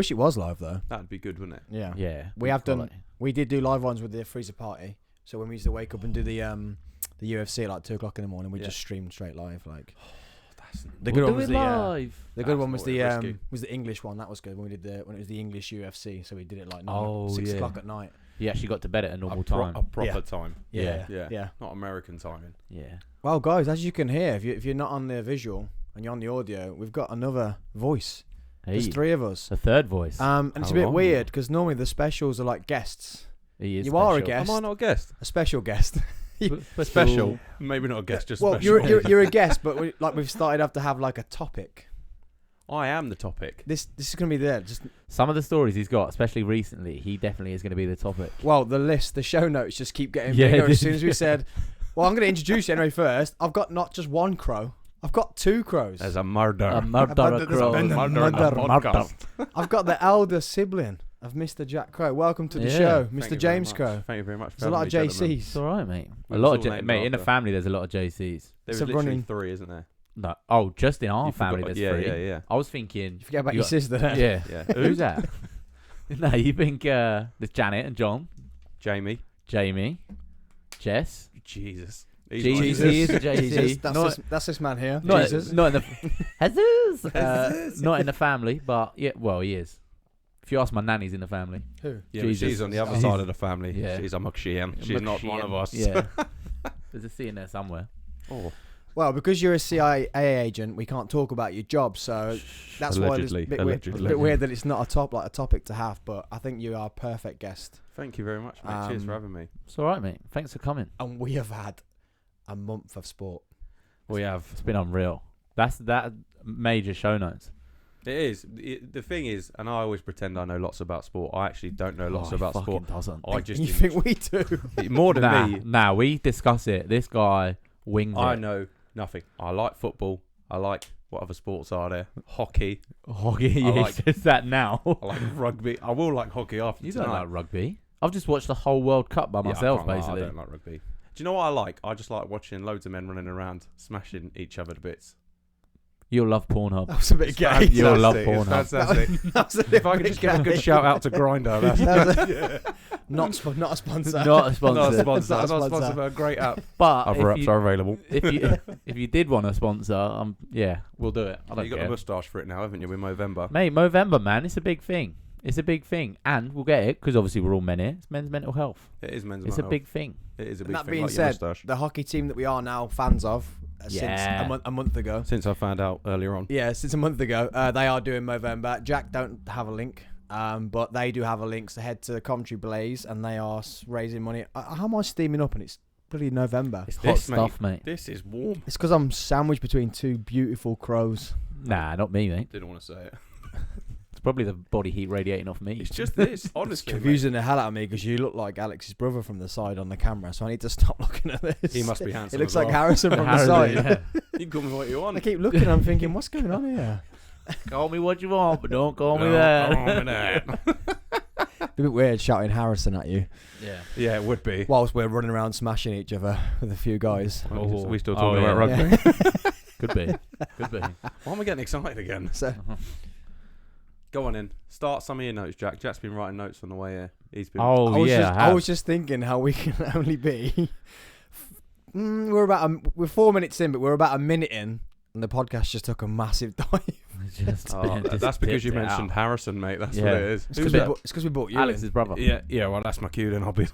wish it was live though. That'd be good, wouldn't it? Yeah. Yeah. We have done. We did do live ones with the freezer party. So when we used to wake up and do the UFC at like 2 o'clock in the morning, we just streamed straight live. Like the good one was the good one was the English one. That was good when we did when it was the English UFC. So we did it like 6 o'clock at night. You actually got to bed at a normal time. A proper time. Yeah. Not American timing. Yeah. Well, guys, as you can hear, if you're not on the visual and you're on the audio, we've got another voice. There's 3 of us. A third voice. And it's a bit weird because normally the specials are like guests. He is you special. are a guest. Am I not a guest? A special guest. Special. Maybe not a guest, just well, special. you're a guest, but we've started to have like a topic. I am the topic. This is going to be there. Just some of the stories he's got, especially recently, he definitely is going to be the topic. Well, the show notes just keep getting bigger as soon as we said, well, I'm going to introduce you anyway first. I've got not just one crow. I've got 2 crows. There's a murder. A murder crow. Murder. I've got the elder sibling of Mr. Jack Crow. Welcome to the show, Mr. James Crow. Thank you very much. There's a lot of JCs. It's all right, mate. A lot of mate in the family. There's a lot of JCs. There's literally 3, isn't there? No. Oh, just in our family, there's 3. Yeah. I was thinking. You forget about your sister. Then. Yeah. Who's that? No, you think there's Janet and John, Jamie, Jess. Jesus. Jesus. He is a JC. That's this man here. Not, Jesus. Not in the Jesus. Not in the family, but yeah. Well, he is. If you ask my nanny's in the family. Who? Yeah, she's on the other side of the family. Yeah. She's a Mukshian. She's not one of us. Yeah. There's a C in there somewhere. Oh. Well, because you're a CIA agent, we can't talk about your job, so that's why it's a bit weird that it's not a topic to have. But I think you are a perfect guest. Thank you very much, mate. Cheers for having me. It's all right, mate. Thanks for coming. And we have had a month of sport. We have. It's been unreal. That's that major show notes. It is. The thing is, and I always pretend I know lots about sport. I actually don't know lots about sport. Doesn't. I just you think we do? More than me. Nah, we discuss it. This guy wings I it. know nothing. I like football. I like what other sports are there? Hockey. Yeah, like, says that now. I like rugby. I will like hockey after tonight. You don't like rugby? I've just watched the whole World Cup by myself, basically. I don't like rugby. Do you know what I like? I just like watching loads of men running around, smashing each other to bits. You'll love Pornhub. That was a bit gay. You'll love Pornhub. If I could just give a good shout out to Grindr. Not a sponsor. Not a sponsor. Not a sponsor, but a great app. But other apps are available. If you did want a sponsor, we'll do it. I don't got a moustache for it now, haven't you? In Movember, mate. Movember, man, it's a big thing. It's a big thing, and we'll get it because obviously we're all men here. It's men's mental health. It is men's mental health. It's a big thing. It is a big thing. That being said, the hockey team that we are now fans of since a month ago. Since I found out earlier on. Yeah, since a month ago. They are doing Movember. Jack don't have a link, but they do have a link. So head to Coventry Blaze, and they are raising money. How am I steaming up? And it's bloody November. It's hot stuff, mate. This is warm. It's because I'm sandwiched between 2 beautiful crows. Nah, not me, mate. Didn't want to say it. It's probably the body heat radiating off me. It's just this, honestly. It's confusing the hell out of me because you look like Alex's brother from the side on the camera, so I need to stop looking at this. He must be handsome. It looks like Harrison from the side. Yeah. You can call me what you want. I keep looking, I'm thinking, what's going on here? Call me what you want, but don't call me that. It'd be a bit weird shouting Harrison at you. Yeah, it would be. Whilst we're running around smashing each other with a few guys. We still talking about rugby? Yeah. Could be. Why am I getting excited again? So, go on in. Start some of your notes, Jack. Jack's been writing notes on the way here. He's been. I was just thinking how we can only be. We're 4 minutes in, but we're about a minute in, and the podcast just took a massive dive. That's because you mentioned Harrison, mate. That's what it is. It's because we bought you. Alex's brother. Yeah. Well, that's my cue. Then I'll be.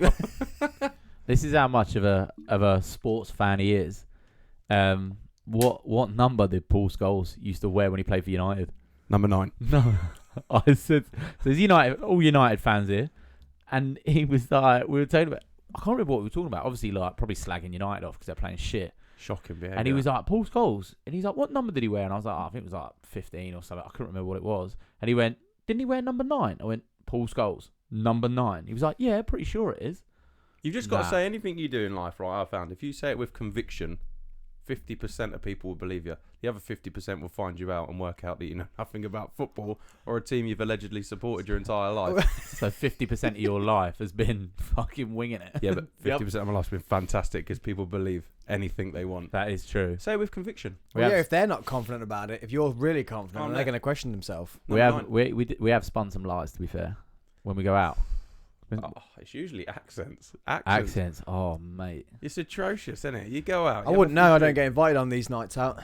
This is how much of a sports fan he is. What number did Paul Scholes used to wear when he played for United? Number 9. No, I said so. There's United, all United fans here, and he was like, we were talking about. I can't remember what we were talking about. Obviously, like probably slagging United off because they're playing shit. Shocking behaviour. And he was like, Paul Scholes, and he's like, what number did he wear? And I was like, I think it was like 15 or something. I couldn't remember what it was. And he went, didn't he wear number 9? I went, Paul Scholes, number 9. He was like, yeah, pretty sure it is. You've just got to say anything you do in life, right? I found if you say it with conviction, 50% of people will believe you. The other 50% will find you out and work out that you know nothing about football or a team you've allegedly supported your entire life. So 50% of your life has been fucking winging it. Yeah, but 50% of my life's been fantastic because people believe anything they want. That is true. Say with conviction. Well, if they're not confident about it, if you're really confident, they're going to question themselves. We have spun some lies, to be fair, when we go out. Oh, it's usually accents. Accents. Oh, mate. It's atrocious, isn't it? You go out. I wouldn't know. I don't get invited on these nights out.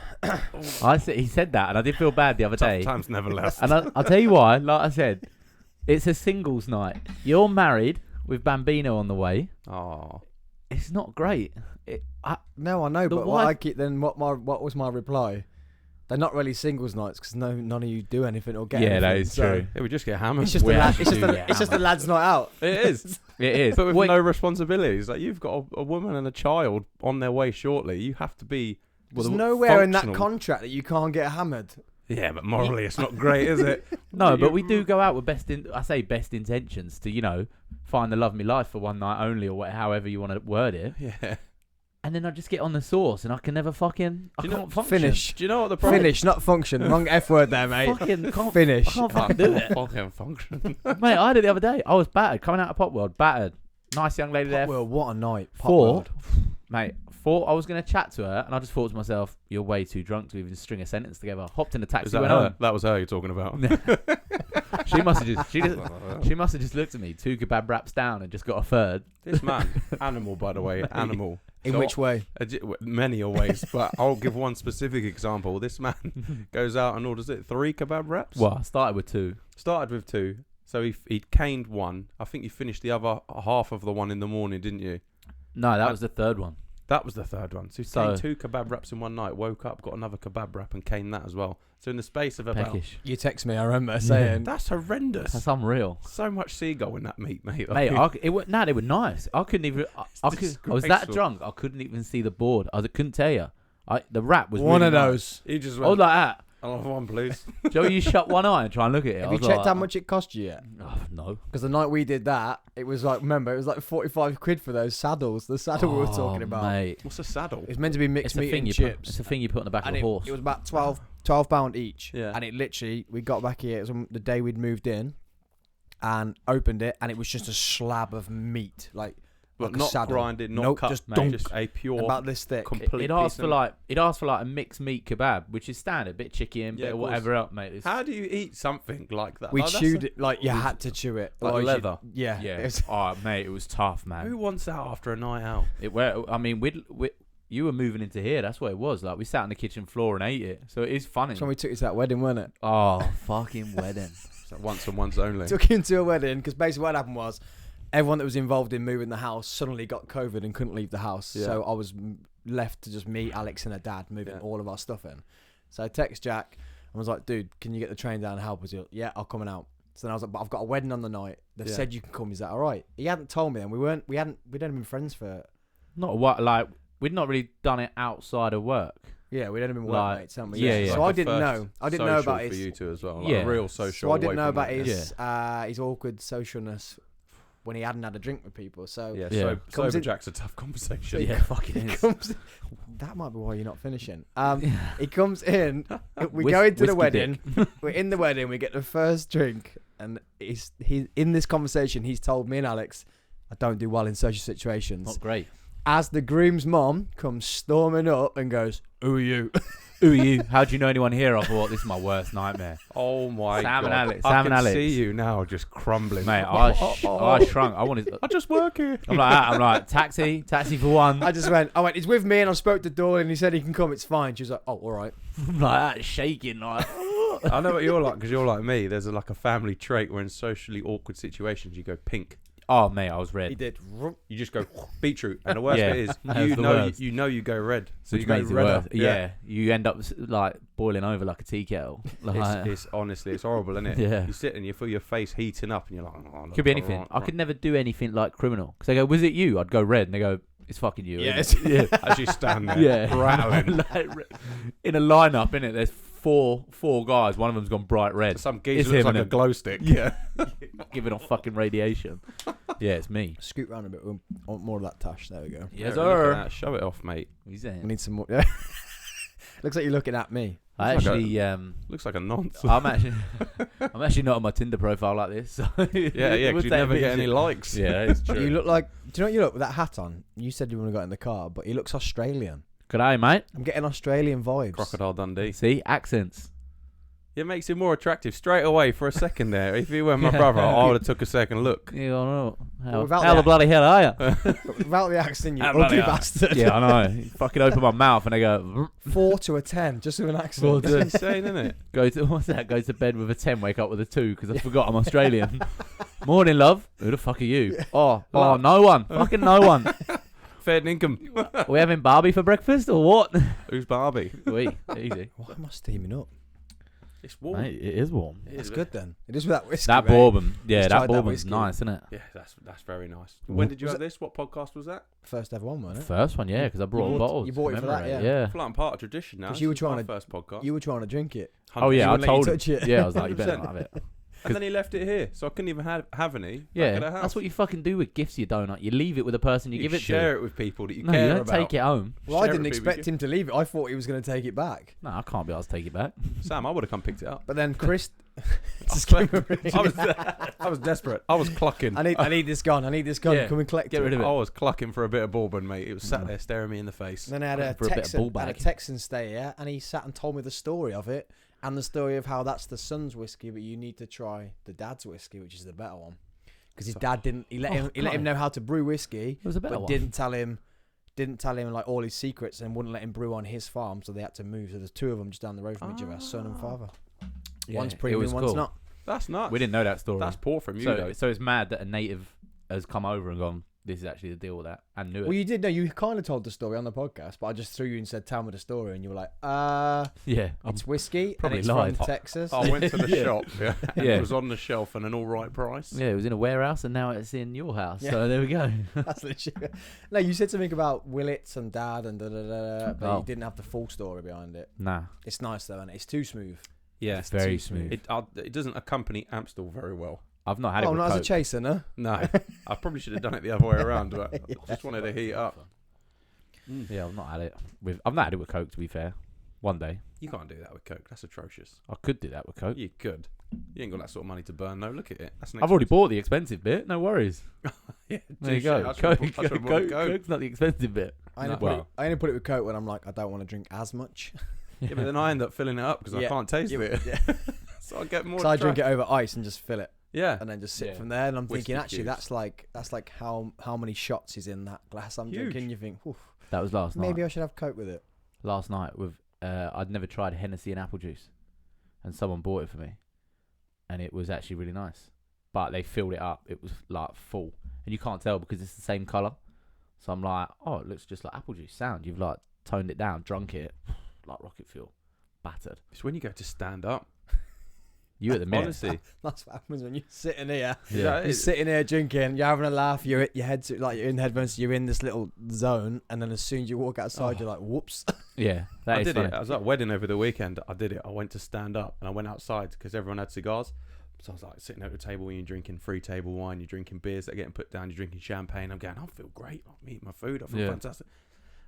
He said that, and I did feel bad the other day. Times never left. And I'll tell you why. Like I said, it's a singles night. You're married with Bambino on the way. Oh, it's not great. No, I know, but what was my reply? They're not really singles nights because none of you do anything or get anything. Yeah, that is true. Yeah, we just get hammered. It's just a lad's night out. It is. It is. But with no responsibilities. Like, you've got a woman and a child on their way shortly. You have to be. There's nowhere in that contract that you can't get hammered. Yeah, but morally it's not great, is it? No, but we do go out with best intentions to, find the love of my life for one night only, or however you want to word it. Yeah. And then I just get on the sauce and I can never fucking... I can't function. Finish. Do you know what the problem... Finish, not function. Wrong F word there, mate. Finish. I can't fucking do it. Fucking function. Mate, I did it the other day. I was battered. Coming out of Pop World, battered. Nice young lady there. Well, what a night. Thought I was going to chat to her, and I just thought to myself, you're way too drunk to even string a sentence together. Hopped in a taxi, went home. That was her you're talking about. She must have just looked at me, 2 kebab wraps down, and just got a third. This man, animal, by the way, animal. In which way? Many ways, but I'll give one specific example. This man goes out and orders 3 kebab wraps. Well, I started with 2. Started with 2. So he caned one. I think you finished the other half of the one in the morning, didn't you? No, that was the third one. That was the third one. So he caned 2 kebab wraps in one night, woke up, got another kebab wrap and caned that as well. So in the space of about... Peckish. You text me, I remember saying... That's horrendous. That's unreal. So much seagull in that meat, mate. Mate, they were nice. I couldn't even... I was that drunk, I couldn't even see the board. I couldn't tell you. The wrap was one really of those. He just went... like that. I'll have one, please. Joe, you shut one eye and try and look at it. Have you checked how much it cost you yet? Oh, no. Because the night we did that, it was like, remember, it was like 45 quid for those saddles. The saddle we were talking about. Mate. What's a saddle? It's meant to be mixed meat and chips. It's a thing you put on the back of a horse. It was about £12 each. Yeah. And it literally, we got back here, it was the day we'd moved in, and opened it, and it was just a slab of meat. But like not saddle. Grinded, not cut, just a pure, about this thick. It asked for like a mixed meat kebab, which is standard, bit chicken, bit of whatever else, mate. How do you eat something like that? We chewed it like you had to chew it, like leather. Yeah. Mate, it was tough, man. Who wants that after a night out? You were moving into here. That's what it was. Like, we sat on the kitchen floor and ate it. So it is funny. That's when we took you to that wedding, wasn't it? Oh, fucking wedding. So once and once only. Took him to a wedding because basically what happened was everyone that was involved in moving the house suddenly got COVID and couldn't leave the house. Yeah. So I was left to just me, Alex, and her dad moving all of our stuff in. So I text Jack and was like, dude, can you get the train down and help us? He was like, yeah, I'll come out. So then I was like, but I've got a wedding on the night. They've said you can come. Is that all right? He hadn't told me then. We'd only been friends for... We'd not really done it outside of work. Yeah, we'd only been workmates, haven't we? Yeah. So I didn't know. I didn't know about his... for you two as well. Yeah. Real social. So I didn't know about his awkward socialness when he hadn't had a drink with people. So sober Jack's a tough conversation. Yeah, fucking is. That might be why you're not finishing. He comes in. We go into the wedding. We're in the wedding. We get the first drink, and he's in this conversation. He's told me and Alex, I don't do well in social situations. Not great. As the groom's mom comes storming up and goes, "Who are you? Who are you? How do you know anyone here?" I thought, this is my worst nightmare. Oh my God. And Alex. I Sam and can Alex. see you now just crumbling. Mate, I shrunk. I just work here. I'm like, taxi for one. I went, he's with me, and I spoke to Dawn, and he said he can come, it's fine. She was like, oh, all right. I'm like that, shaking. Like, I know what you're like, because you're like me. There's a family trait where in socially awkward situations you go pink. Oh, mate, I was red. He did. You just go beetroot, and the worst bit is you go red, so you go redder. Yeah, you end up like boiling over like a tea kettle. Like, it's honestly, it's horrible, isn't it? Yeah. You sit and you feel your face heating up, and you're like, could be anything. I could never do anything like criminal because they go, "Was it you?" I'd go red, and they go, "It's fucking you." Yeah, as you stand there, rattling in a lineup, innit? There's four guys. One of them's gone bright red. Some geezer looks like a glow stick. Yeah, giving off fucking radiation. Yeah, it's me. Scoot round a bit. We want more of that tash. There we go. Yes, Yeah, look at sir. that. Show it off, mate. He's We in. need some more. Yeah. Looks like you're looking at me. I Looks like actually, Looks like a nonce. I'm actually not on my Tinder profile like this. So yeah, because you never get any likes. Yeah, it's true. You look like. Do you know what you look with that hat on? You said you want to go in the car, but he looks Australian. Good day, mate. I'm getting Australian vibes. Crocodile Dundee. See, accents. It makes him more attractive straight away for a second there. If he were my brother, I would have took a second look. Yeah, I know. without How the the bloody hell are you? But without the accent, you How ugly bloody hell. bastard. Yeah, I know. You fucking open my mouth and I go 4 to a 10, just with an accent. It's insane, isn't it? go to what's that? Go to bed with a 10, wake up with a 2 because I forgot I'm Australian. Morning, love. Who the fuck are you? Oh, no one. Fucking no one. Fair income. Are we having Barbie for breakfast or what? Who's Barbie? Easy. Why am I steaming up? It's warm. Mate, it is warm. That's good then. It is with that whiskey. That mate. bourbon, yeah, Just that tried that bourbon's whiskey. nice, isn't it? Yeah, that's very nice. When did you Was have this? What podcast was that? First ever one, wasn't it? First one, yeah, because I brought bought- bottles. you bought to it for that, commemorate yeah. Yeah. Flat and part of tradition now. 'Cause you were This is my trying to- first podcast. You were trying to drink it. Oh yeah, I wouldn't let you told him. touch it. Yeah, I was like, you better 100%. not have it. And then he left it here, so I couldn't even have any. back Yeah, at the house. that's what you fucking do with gifts. You donut. You leave it with the person you give it share to. it with people that you No, care you don't about. take it home. Well, I Share it didn't with people expect him to leave it. I thought he was going to take it back. No, I can't be asked to take it back. Sam, I would have come picked it up. But then Chris... I was desperate. I was clucking. I need this gun. I need this gun. Yeah, Come and collect get it. rid of it. I was clucking for a bit of bourbon, mate. It was sat there staring me in the face. Then I had a For a bit of Texan, ball had a bag. Texan stay here, and he sat and told me the story of it, and the story of how that's the son's whiskey, but you need to try the dad's whiskey, which is the better one, because his dad didn't. He let him know how to brew whiskey, It was a better but one. didn't tell him like all his secrets, and wouldn't let him brew on his farm, so they had to move. So there's two of them just down the road from each other, son and father. Yeah, One's it premium, was one's cool. not. That's nuts. We didn't know that story. That's poor from you, though. so it's mad that a native has come over and gone, this is actually the deal with that, and knew it. Well, you did know. You kind of told the story on the podcast, but I just threw you and said, "Tell me the story," and you were like, Yeah, it's whiskey, probably and it's lied. from Texas." I went to the Yeah. shop. Yeah. And Yeah. It was on the shelf and an all right price. yeah, it was in a warehouse and now it's in your house. Yeah. So there we go. That's legit. No, you said something about Willits and Dad and but Oh. you didn't have the full story behind it. Nah, It's nice though, and it's too smooth. Yeah. it's very too smooth. It doesn't accompany Amstel very well. I've not had it Oh, with not as a Coke. chaser, no. No. I probably should have done it the other way around, but I just wanted to heat up. Yeah, I've not had it with. I've not had it with Coke. To be fair, one day You can't do that with Coke. That's atrocious. I could do that with Coke. You could. You ain't got that sort of money to burn, though. Look at it. That's an I've already bought the expensive bit. No worries. Yeah, There you touche. go. I should've Coke, bought- I should've bought Coke. Coke's not the expensive bit. I only, No. put it, Well. I only put it with Coke when I'm like, I don't want to drink as much. Yeah, but then I end up filling it up because I Yeah. can't taste Yeah, it. yeah. So I get more. So I drink trash. it over ice and just fill it, Yeah. and then just sit Yeah. from there. And I'm Whiskey thinking, actually, cubes. that's like how many shots is in that glass I'm Huge. drinking. You think, oof, That was last night. maybe I should have Coke with it. Last night with I'd never tried Hennessy and apple juice, and someone bought it for me, and it was actually really nice. But they filled it up. It was like full, and you can't tell because it's the same color. So I'm like, oh, it looks just like apple juice. Sound. You've like toned it down, drunk it, like rocket fuel, battered. It's when you go to stand up. You at the minute. Honestly. That's what happens when you're sitting here. Yeah. You're sitting here drinking, you're having a laugh, your head's like you're in headphones, you're in this little zone, and then as soon as you walk outside, you're like, whoops. Yeah, I that is did funny. it. I was at a wedding over the weekend. I did it. I went to stand up and I went outside because everyone had cigars. So I was like sitting at the table when you're drinking free table wine, you're drinking beers that are getting put down, you're drinking champagne. I'm going, I feel great. I'm eating my food. I feel Yeah. fantastic.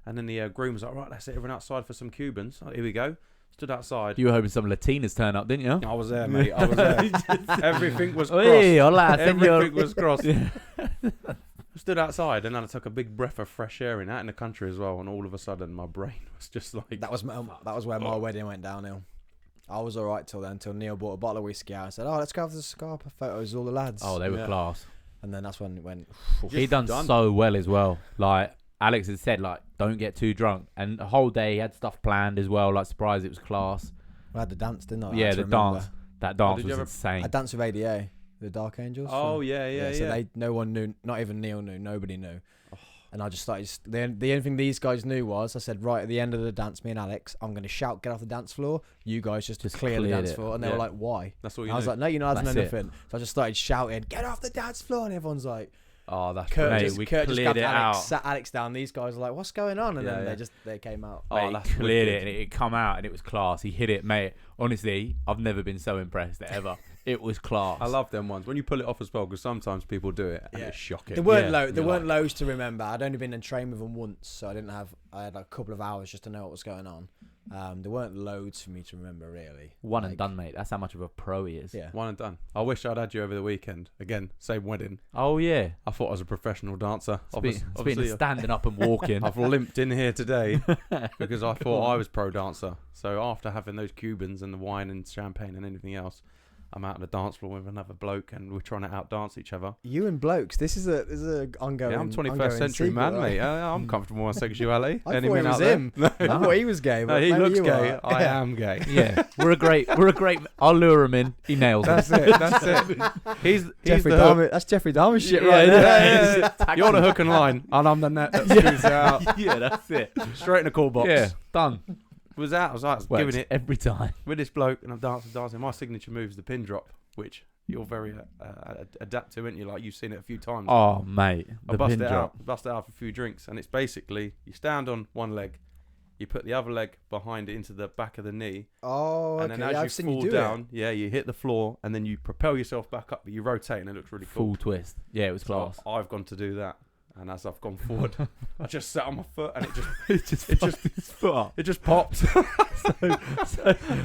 And then the groom was like, right, let's sit everyone outside for some Cubans. Oh, here we go. Stood outside. You were hoping some Latinas turn up, didn't you? I was there, mate. I was there. Everything was crossed. Hey, hola, senor. Everything was crossed. Yeah. Stood outside and then I took a big breath of fresh air in the country as well. And all of a sudden, my brain was just like, That was where my wedding went downhill. I was alright till then, until Neil bought a bottle of whiskey out and said, "Oh, let's go have the cigar photos, all the lads." Oh, they were Yeah. class. And then that's when it went. He done so well as well. Like Alex had said, like don't get too drunk, and the whole day he had stuff planned as well. Like surprised it was class. I had the dance, didn't I? I Yeah, had to the remember. dance. That dance did you was ever- insane. I danced with ADA, the Dark Angels. oh, yeah. So no one knew, not even Neil knew, nobody knew. Oh. And I just started. The only thing these guys knew was I said, right at the end of the dance, me and Alex, I'm going to shout, "Get off the dance floor!" You guys just clear the cleared dance it. floor, and they Yeah. were like, "Why?" That's all you And I was knew. like, "No, you're not having That's it. anything." So I just started shouting, "Get off the dance floor!" And everyone's like, Oh, that's Kurt Mate, just, we Kurt just cleared grabbed it Alex, out. sat Alex down. These guys were like, "What's going on?" And Yeah, then yeah. they came out. Oh, Mate, that's he cleared wicked. it and it come out and it was class. He hit it, mate. Honestly, I've never been so impressed ever. It was class. I love them ones when you pull it off as well, because sometimes people do it and it's shocking. There weren't loads to remember. I'd only been in train with them once, so I had like a couple of hours just to know what was going on. There weren't loads for me to remember really. One and done, mate. That's how much of a pro he is. Yeah. One and done. I wish I'd had you over the weekend. Again, same wedding. Oh yeah. I thought I was a professional dancer. It's been standing up and walking. I've limped in here today because I thought I was pro dancer. So after having those Cubans and the wine and champagne and anything else, I'm out on the dance floor with another bloke and we're trying to outdance each other. You and blokes, this is a ongoing. Yeah, I'm 21st century man, right? Mate. I'm comfortable with my sexuality. I thought it was him. I thought he was gay. No, he looks gay. I am gay. Yeah, we're a great. I'll lure him in. He nails it. That's it. He's Jeffrey Dahmer. That's Jeffrey Dahmer shit, right? Yeah. You're the hook and line, and I'm the net that screws it out. Yeah, that's it. Straight in the call box. Yeah, done. I was giving it every time with this bloke, and I'm dancing. My signature move is the pin drop, which you're very adept to, aren't you? Like, you've seen it a few times. Oh, mate, I bust it out for a few drinks, and it's basically you stand on one leg, you put the other leg behind it into the back of the knee. Oh, and then as you fall down, you hit the floor, and then you propel yourself back up, but you rotate, and it looks really cool. Full twist. Yeah, it was class. So I've gone to do that. And as I've gone forward, I just sat on my foot, and it just popped.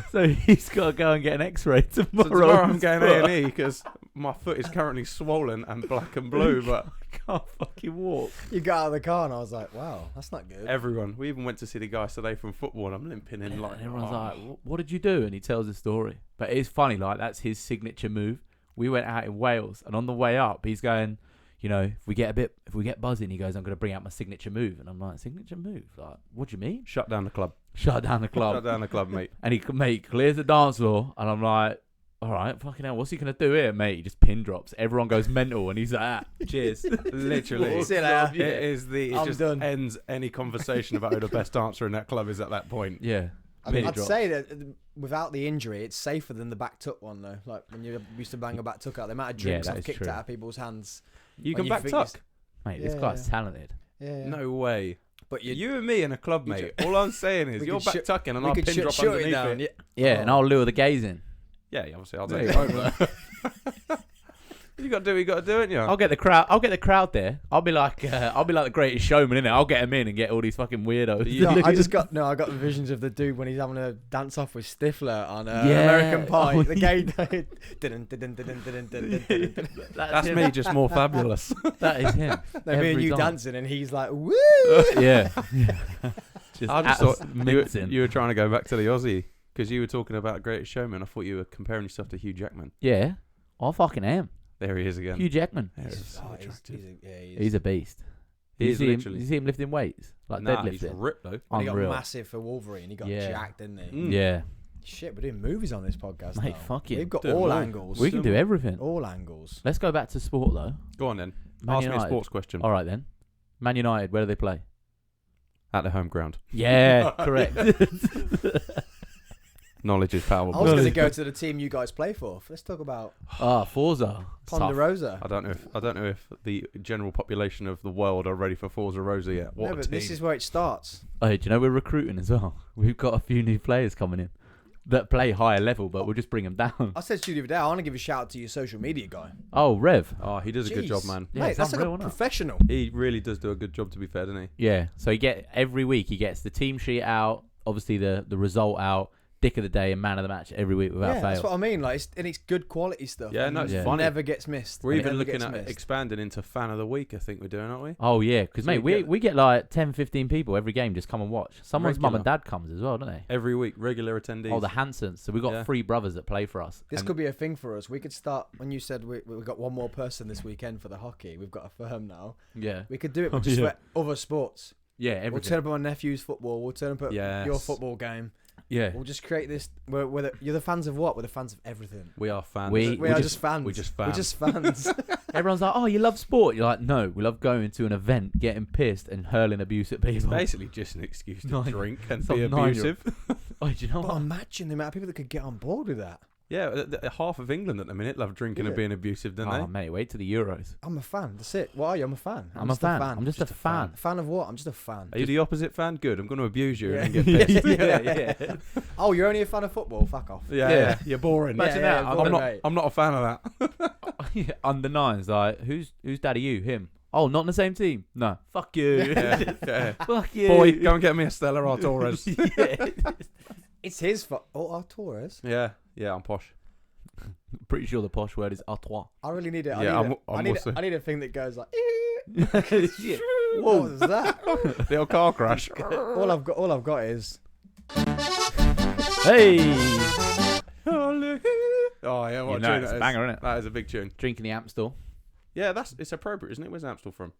So he's got to go and get an X-ray tomorrow. So tomorrow I'm going A&E because my foot is currently swollen and black and blue, but I can't fucking walk. You got out of the car, and I was like, "Wow, that's not good." Everyone, we even went to see the guys today from football, and I'm limping in like. And everyone's like, "What did you do?" And he tells the story, but it's funny. Like, that's his signature move. We went out in Wales, and on the way up, he's going, you know, if we get buzzing, he goes, I'm going to bring out my signature move. And I'm like, signature move? Like, what do you mean? Shut down the club. Shut down the club. Shut down the club, mate. And he clears the dance floor. And I'm like, all right, fucking hell, what's he going to do here, mate? He just pin drops. Everyone goes mental. And he's like, cheers. Literally. See you later. It just done. Ends any conversation about who the best dancer in that club is at that point. Yeah. I'd say that without the injury, it's safer than the back tuck one, though. Like, when you used to bang a back tuck out, the amount of drinks I've kicked out of people's hands. You can back tuck? Mate, this guy's talented. Yeah. No way. But you and me in a club, mate. All I'm saying is you're back tucking and I'll pin drop underneath it. Yeah, and I'll lure the gays in. Yeah, obviously I'll take it over. You got to do what you got to do, ain't you? I'll get the crowd there. I'll be like the Greatest Showman, innit? I'll get him in and get all these fucking weirdos. I got the visions of the dude when he's having a dance off with Stifler on American Pie. The gay That's me, just more fabulous. That is him. No, me and you dancing, and he's like, woo! Yeah. I just thought you were trying to go back to the Aussie because you were talking about Greatest Showman. I thought you were comparing yourself to Hugh Jackman. Yeah, I fucking am. There he is again. Hugh Jackman. He's a beast. Did you see him lifting weights? Like deadlifting? He's ripped though. And he got massive for Wolverine. He got jacked, didn't he? Yeah. Shit, we're doing movies on this podcast, mate. now. Fuck it. We've got all angles. We can do everything. All angles. Let's go back to sport though. Go on then. Ask me a sports question. All right then. Man United, where do they play? At the home ground. Yeah, correct. Knowledge is power. I was going to go to the team you guys play for. Let's talk about Forza. Ponderosa. I don't know if the general population of the world are ready for Forza Rosa yet. What a team. This is where it starts. Oh, do you know we're recruiting as well? We've got a few new players coming in that play higher level, but we'll just bring them down. I said to you the other day, I want to give a shout out to your social media guy. Oh, Rev. Oh, he does a good job, man. Yeah, mate, that's like a professional. He really does do a good job, to be fair, doesn't he? Yeah. So every week he gets the team sheet out, obviously the result out, dick of the day and man of the match every week without fail. That's what I mean. Like, it's good quality stuff. Yeah, no, it's funny. Never gets missed. We're even looking at expanding into fan of the week. I think we're doing, aren't we? Oh yeah, because mate, we get like 10, 15 people every game just come and watch. Someone's mum and dad comes as well, don't they? Every week, regular attendees. Oh, the Hansons. So we've got 3 brothers that play for us. This could be a thing for us. We could start when you said we've got one more person this weekend for the hockey. We've got a firm now. Yeah, we could do it, but just for other sports. Yeah, everything. We'll turn up on my nephew's football. We'll turn up at your football game. Yeah. We'll just create this. You're the fans of what? We're the fans of everything. We are fans. We are just fans. We're just fans. We're just fans. Everyone's like, oh, you love sport. You're like, no, we love going to an event, getting pissed and hurling abuse at people. It's basically just an excuse to drink and be abusive. Oh, do you know what? Imagine the amount of people that could get on board with that. Yeah, half of England at the minute love drinking and being abusive, don't they? Oh, mate, wait to the Euros. I'm a fan. That's it. What are you? I'm a fan. I'm a fan. I'm just a fan. Fan of what? I'm just a fan. Are you the opposite fan? Good. I'm going to abuse you and then get pissed. yeah. Oh, you're only a fan of football? Fuck off. Yeah. You're boring. Imagine that. I'm not a fan of that. Under nines, like, whose dad are you? Him. Oh, not in the same team? No. Fuck you. Fuck you. Boy, go and get me a Stella Artois. It's his fault. Oh, Artois? Yeah, I'm posh. Pretty sure the posh word is Artois. I really need it. I need a thing that goes like. Shit. What was that? The old car crash. all I've got is. Hey. Oh yeah, what you know tune it's that a is. banger, isn't it? That is a big tune. Drinking the Amstel. Yeah, it's appropriate, isn't it? Where's Amstel from?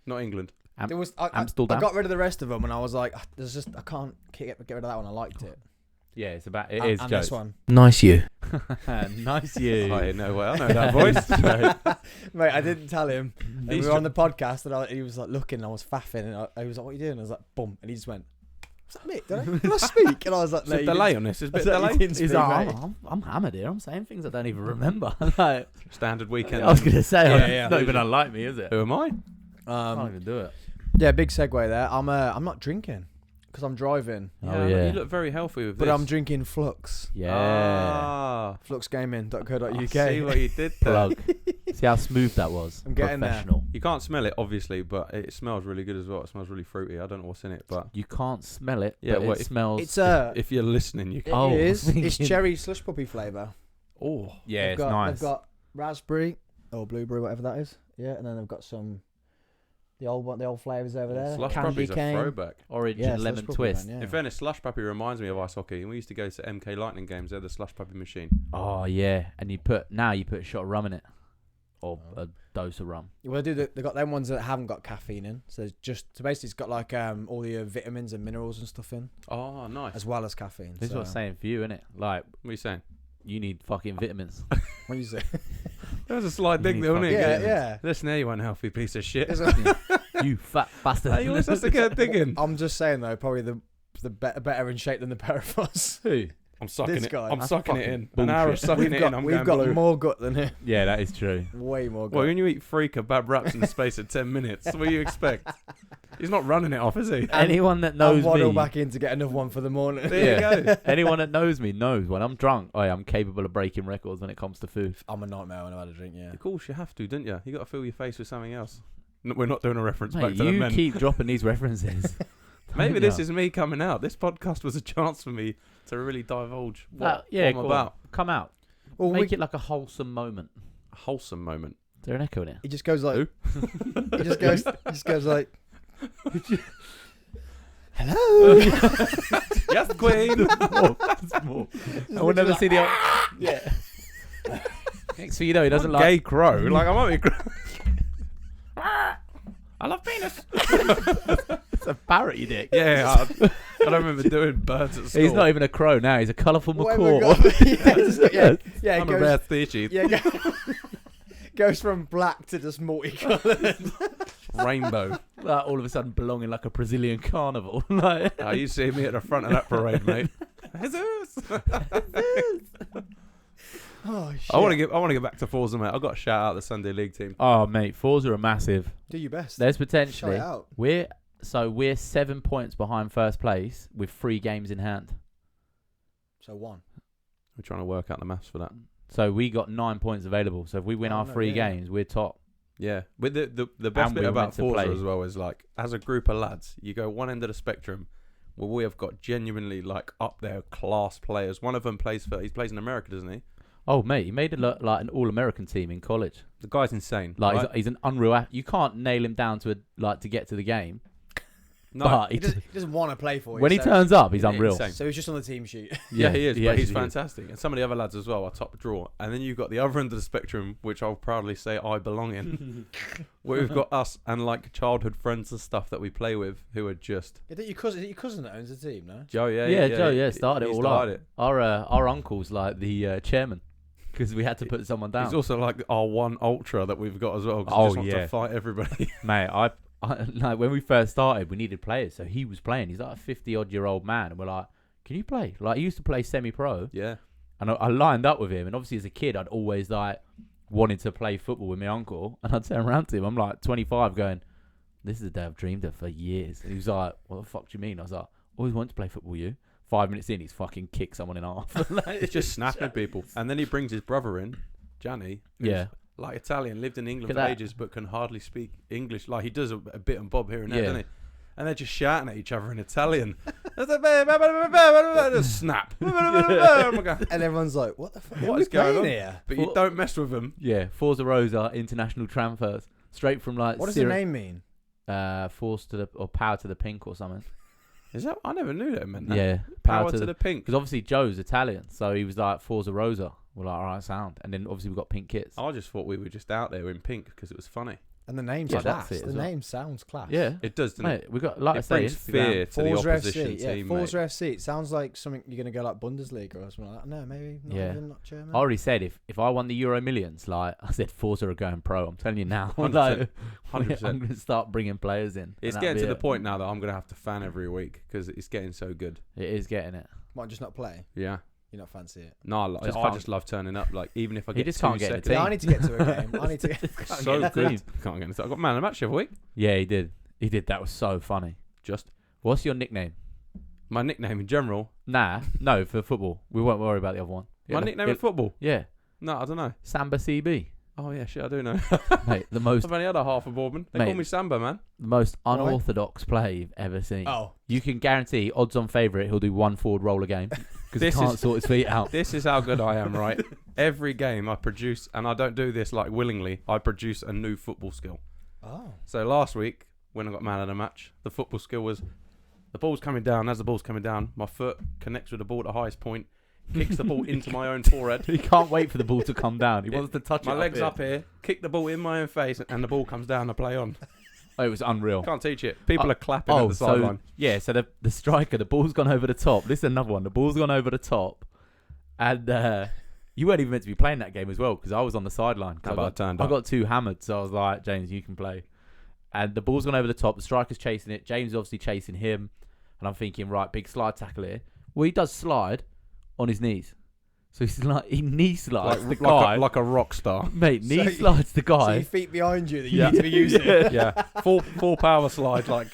Not England. I got rid of the rest of them, and I was like, I can't get rid of that one. I liked it. Yeah, it is. And this one. Nice you. Nice you. I know that voice. Mate, I didn't tell him. And we were on the podcast, and he was like looking, and I was faffing, and I was like, "What are you doing?" I was like, "Boom," and he just went, "What's that, Mick? Did I speak?" And I was like, "There's a delay on this. There's a bit of delay." He's like, I'm hammered here. I'm saying things I don't even remember. Like, standard weekend. I was gonna say, yeah. not even unlike me, is it? Who am I? Can't even do it. Yeah, big segue there. I'm not drinking because I'm driving. Yeah, you look very healthy with this. But I'm drinking FLUXX. Yeah. FLUXXgaming.co.uk. See what you did there. Plug. See how smooth that was. I'm getting professional. You can't smell it, obviously, but it smells really good as well. It smells really fruity. I don't know what's in it, but You can't smell it, Yeah, but well, it smells. It's if you're listening, you can. Oh, it is. thinking- It's cherry slush puppy flavour. Oh, yeah, it's nice. They've got raspberry or blueberry, whatever that is. Yeah, and then they've got some the old flavours over there. Slush Candy puppy's cane. a throwback. Orange Yeah, and lemon slush puppy, twist. man, yeah. In fairness, slush puppy reminds me of ice hockey, and we used to go to MK Lightning games. They're the slush puppy machine. Oh yeah, and you put a shot of rum in it, or a dose of rum. Well, they got them ones that haven't got caffeine in, so basically it's got like all the vitamins and minerals and stuff in, Oh, nice. as well as caffeine. This is what I'm saying for you, innit? Like, What are you saying? you need fucking vitamins. What you say? There's a slight dig You there, need wasn't it? Yeah. Listen there, you unhealthy piece of shit. You fat bastard. Hey, you always have to get digging. I'm just saying though, probably the better in shape than the pair of us. Who? I'm sucking This it. guy. I'm That's sucking it fucking in. An bullshit. hour of sucking it in. I'm We've going got blue. more gut than him. Yeah, that is true. Way more gut. Well, when you eat 3 kebab wraps in the space of 10 minutes, what do you expect? He's not running it off, is he? Anyone that I'll knows waddle me, back in to get another one for the morning. There you go. anyone that knows me knows when I'm drunk, I'm capable of breaking records when it comes to food. I'm a nightmare when I've had a drink, yeah. Of course, you have to, don't you? You got to fill your face with something else. We're not doing a reference Mate, back to the you men. keep dropping these references. Maybe this is me coming out. This podcast was a chance for me to really divulge what I'm go on. about. Come out. Well, Make it like a wholesome moment. A wholesome moment. Is there an echo in it? he just goes like. Who? He just goes like. Hello. Yes, Queen. More. I will never see the. Yeah. Next thing you know, he doesn't I'm like. gay crow. Like I might be. I love penis. It's a parrot, you dick. Yeah, I don't remember doing birds at school. He's not even a crow now. He's a colourful Whatever macaw. yeah, I'm a rare species. Yeah, goes from black to just multicoloured. Rainbow. Like, all of a sudden belonging like a Brazilian carnival. Like, Oh, you see me at the front of that parade, mate. Jesus. Oh shit. I want to get back to Forza, mate. I've got to shout out the Sunday League team. oh mate, Forza are massive. Do your best. There's Shout potentially it out. we're 7 points behind first place with 3 games in hand. So 1. We're trying to work out the maths for that. So we got 9 points available. So if we win our 3 games, we're top. Yeah, but the best And bit we were about meant to Forza play. as well is like as a group of lads, you go one end of the spectrum where we have got genuinely like up there class players. One of them plays in America, doesn't he? Oh mate, he made it look like an all-American team in college. The guy's insane. Like right? he's an unreal. You can't nail him down to to get to the game. No, But He doesn't want to play for you. when he so- turns up, he's Yeah, unreal. insane. So he's just on the team sheet. yeah, he is. But actually he's is. fantastic. And some of the other lads as well are top draw. And then you've got the other end of the spectrum, which I'll proudly say I belong in. Where we've got us and like childhood friends and stuff that we play with who are just Is it your cousin that owns the team, no? Joe. Yeah, Joe. Yeah, started he it all started up. it. Our uncle's like the chairman because we had to put someone down. He's also like our one ultra that we've got as well. 'Cause he Oh, just wants yeah. to fight everybody. Mate, I like when we first started, we needed players, so he was playing. He's like a 50-odd-year-old man, and we're like, "Can you play?" Like he used to play semi-pro, Yeah. And I lined up with him. And obviously, as a kid, I'd always like wanted to play football with my uncle. And I'd turn around to him. I'm like 25 going, this is a day I've dreamed of for years. And he was like, what the fuck do you mean? I was like, always wanted to play football with you. 5 minutes in, he's fucking kicked someone in half. It's just snapping people. And then he brings his brother in, Gianni. Yeah. Like Italian, lived in England for ages, but can hardly speak English. Like he does a bit and bob here and there, doesn't he? And they're just shouting at each other in Italian. Snap. And everyone's like, what the fuck? What is going on here? But you don't mess with them. Yeah, Forza Rosa international transfers straight from like. What does the name mean? Force to the or power to the pink or something. Is that? I never knew that it meant that. Yeah, power to the pink. Because obviously Joe's Italian, so he was like Forza Rosa. We're like, all right, sound. And then obviously we got pink kits. I just thought we were just out there in pink because it was funny. And the name's class. The name sounds class. Yeah, it does. Doesn't it? We got, like I say, brings fear to the opposition team. Forza FC. It sounds like something you're gonna go like Bundesliga or something like that. No, maybe not even, not German. I already said if I won the Euro Millions, like I said, Forza are going pro. I'm telling you now. 100%. I'm gonna start bringing players in. It's getting to the point now that I'm gonna have to fan every week because it's getting so good. It is getting it. Might just not play. Yeah. You not fancy it? No, I just love turning up. Like even if I get just can't get seconds. Yeah, I need to get to a game. I need to get so good. Can't get into. I got man of the match every week. Yeah, he did. He did. That was so funny. What's your nickname? My nickname in general? No, for football. We won't worry about the other one. My nickname in football? Yeah. No, I don't know. Samba CB. Oh yeah, shit, I do know. Mate, the most. I've only had a half a Boardman. They call me Samba, man. The most unorthodox play you've ever seen. Oh. You can guarantee, odds on favourite, he'll do one forward roll a game because he can't sort his feet out. This is how good I am, right? Every game I produce, and I don't do this like willingly, I produce a new football skill. Oh. So last week, when I got man of the match, the football skill was the ball's coming down. As the ball's coming down, my foot connects with the ball at the highest point, kicks the ball into my own forehead. He can't wait for the ball to come down. He wants to touch it. My legs up here, kick the ball in my own face, and the ball comes down. I play on. Oh, it was unreal. Can't teach it. People are clapping at the sideline. So the striker, the ball's gone over the top. This is another one. The ball's gone over the top, and you weren't even meant to be playing that game as well because I was on the sideline. How about I got too hammered, so I was like, James, you can play. And the ball's gone over the top. The striker's chasing it. James is obviously chasing him, and I'm thinking, right, big slide tackle here. Well, he does slide on his knees. So he's like, he knee slides the guy. Like a rock star. Mate, knee slides the guy. So your feet behind you that you need to be using. Yeah. Full power slide, like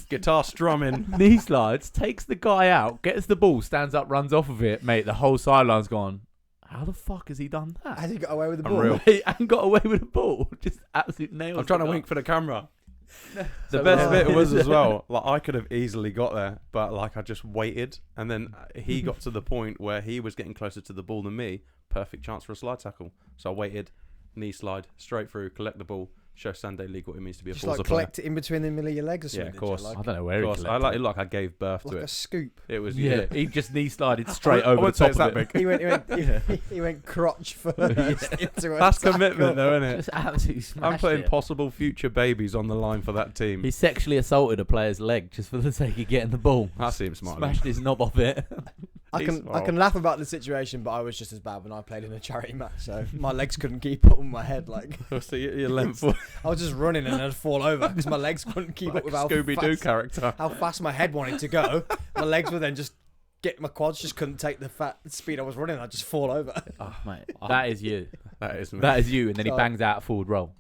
guitar strumming. Knee slides, takes the guy out, gets the ball, stands up, runs off of it. Mate, the whole sideline's gone, how the fuck has he done that? Has he got away with the ball? Unreal. He ain't got away with the ball. Just absolute nails. I'm trying to wink for the camera. The best bit was as well, like I could have easily got there, but like I just waited, and then he got to the point where he was getting closer to the ball than me. Perfect chance for a slide tackle. So I waited, knee slide, straight through, collect the ball, show Sunday League what it means to be a Forza player. Collect it in between the middle of your legs or something. Yeah, of course. I don't know where he collected it. Like I gave birth to it. Like a scoop. It was he just knee slided straight over the top of it. He went crotch first into a That's tackle. commitment though, isn't it? Just absolutely smashed I'm putting it. possible future babies on the line for that team. He sexually assaulted a player's leg just for the sake of getting the ball. That seems smart. Smashed his knob off it. I can laugh about the situation, but I was just as bad when I played in a charity match. So my legs couldn't keep up with my head. Like So your length, I was just running and I'd fall over because my legs couldn't keep up with how Scooby-Doo character. How fast my head wanted to go. My legs were then just my quads just couldn't take the speed I was running. I'd just fall over. Oh, mate, that is you. That is me. That is you. And then he bangs out a forward roll.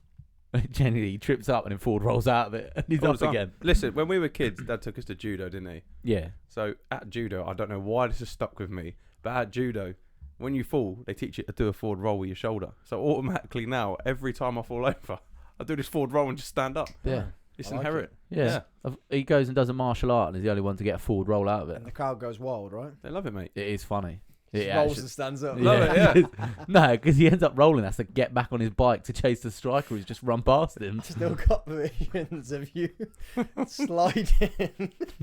Generally, he trips up and then forward rolls out of it, and he's up again. Listen, when we were kids, Dad took us to judo, didn't he? Yeah. So at judo, I don't know why this has stuck with me, but at judo, when you fall, they teach you to do a forward roll with your shoulder. So automatically now, every time I fall over, I do this forward roll and just stand up. Yeah. It's inherent. Yeah. He goes and does a martial art and is the only one to get a forward roll out of it. And the crowd goes wild, right? They love it, mate. It is funny. Just rolls and stands up. Love it, yeah. No, because he ends up rolling, has to get back on his bike to chase the striker who's just run past him. Still got visions of you sliding.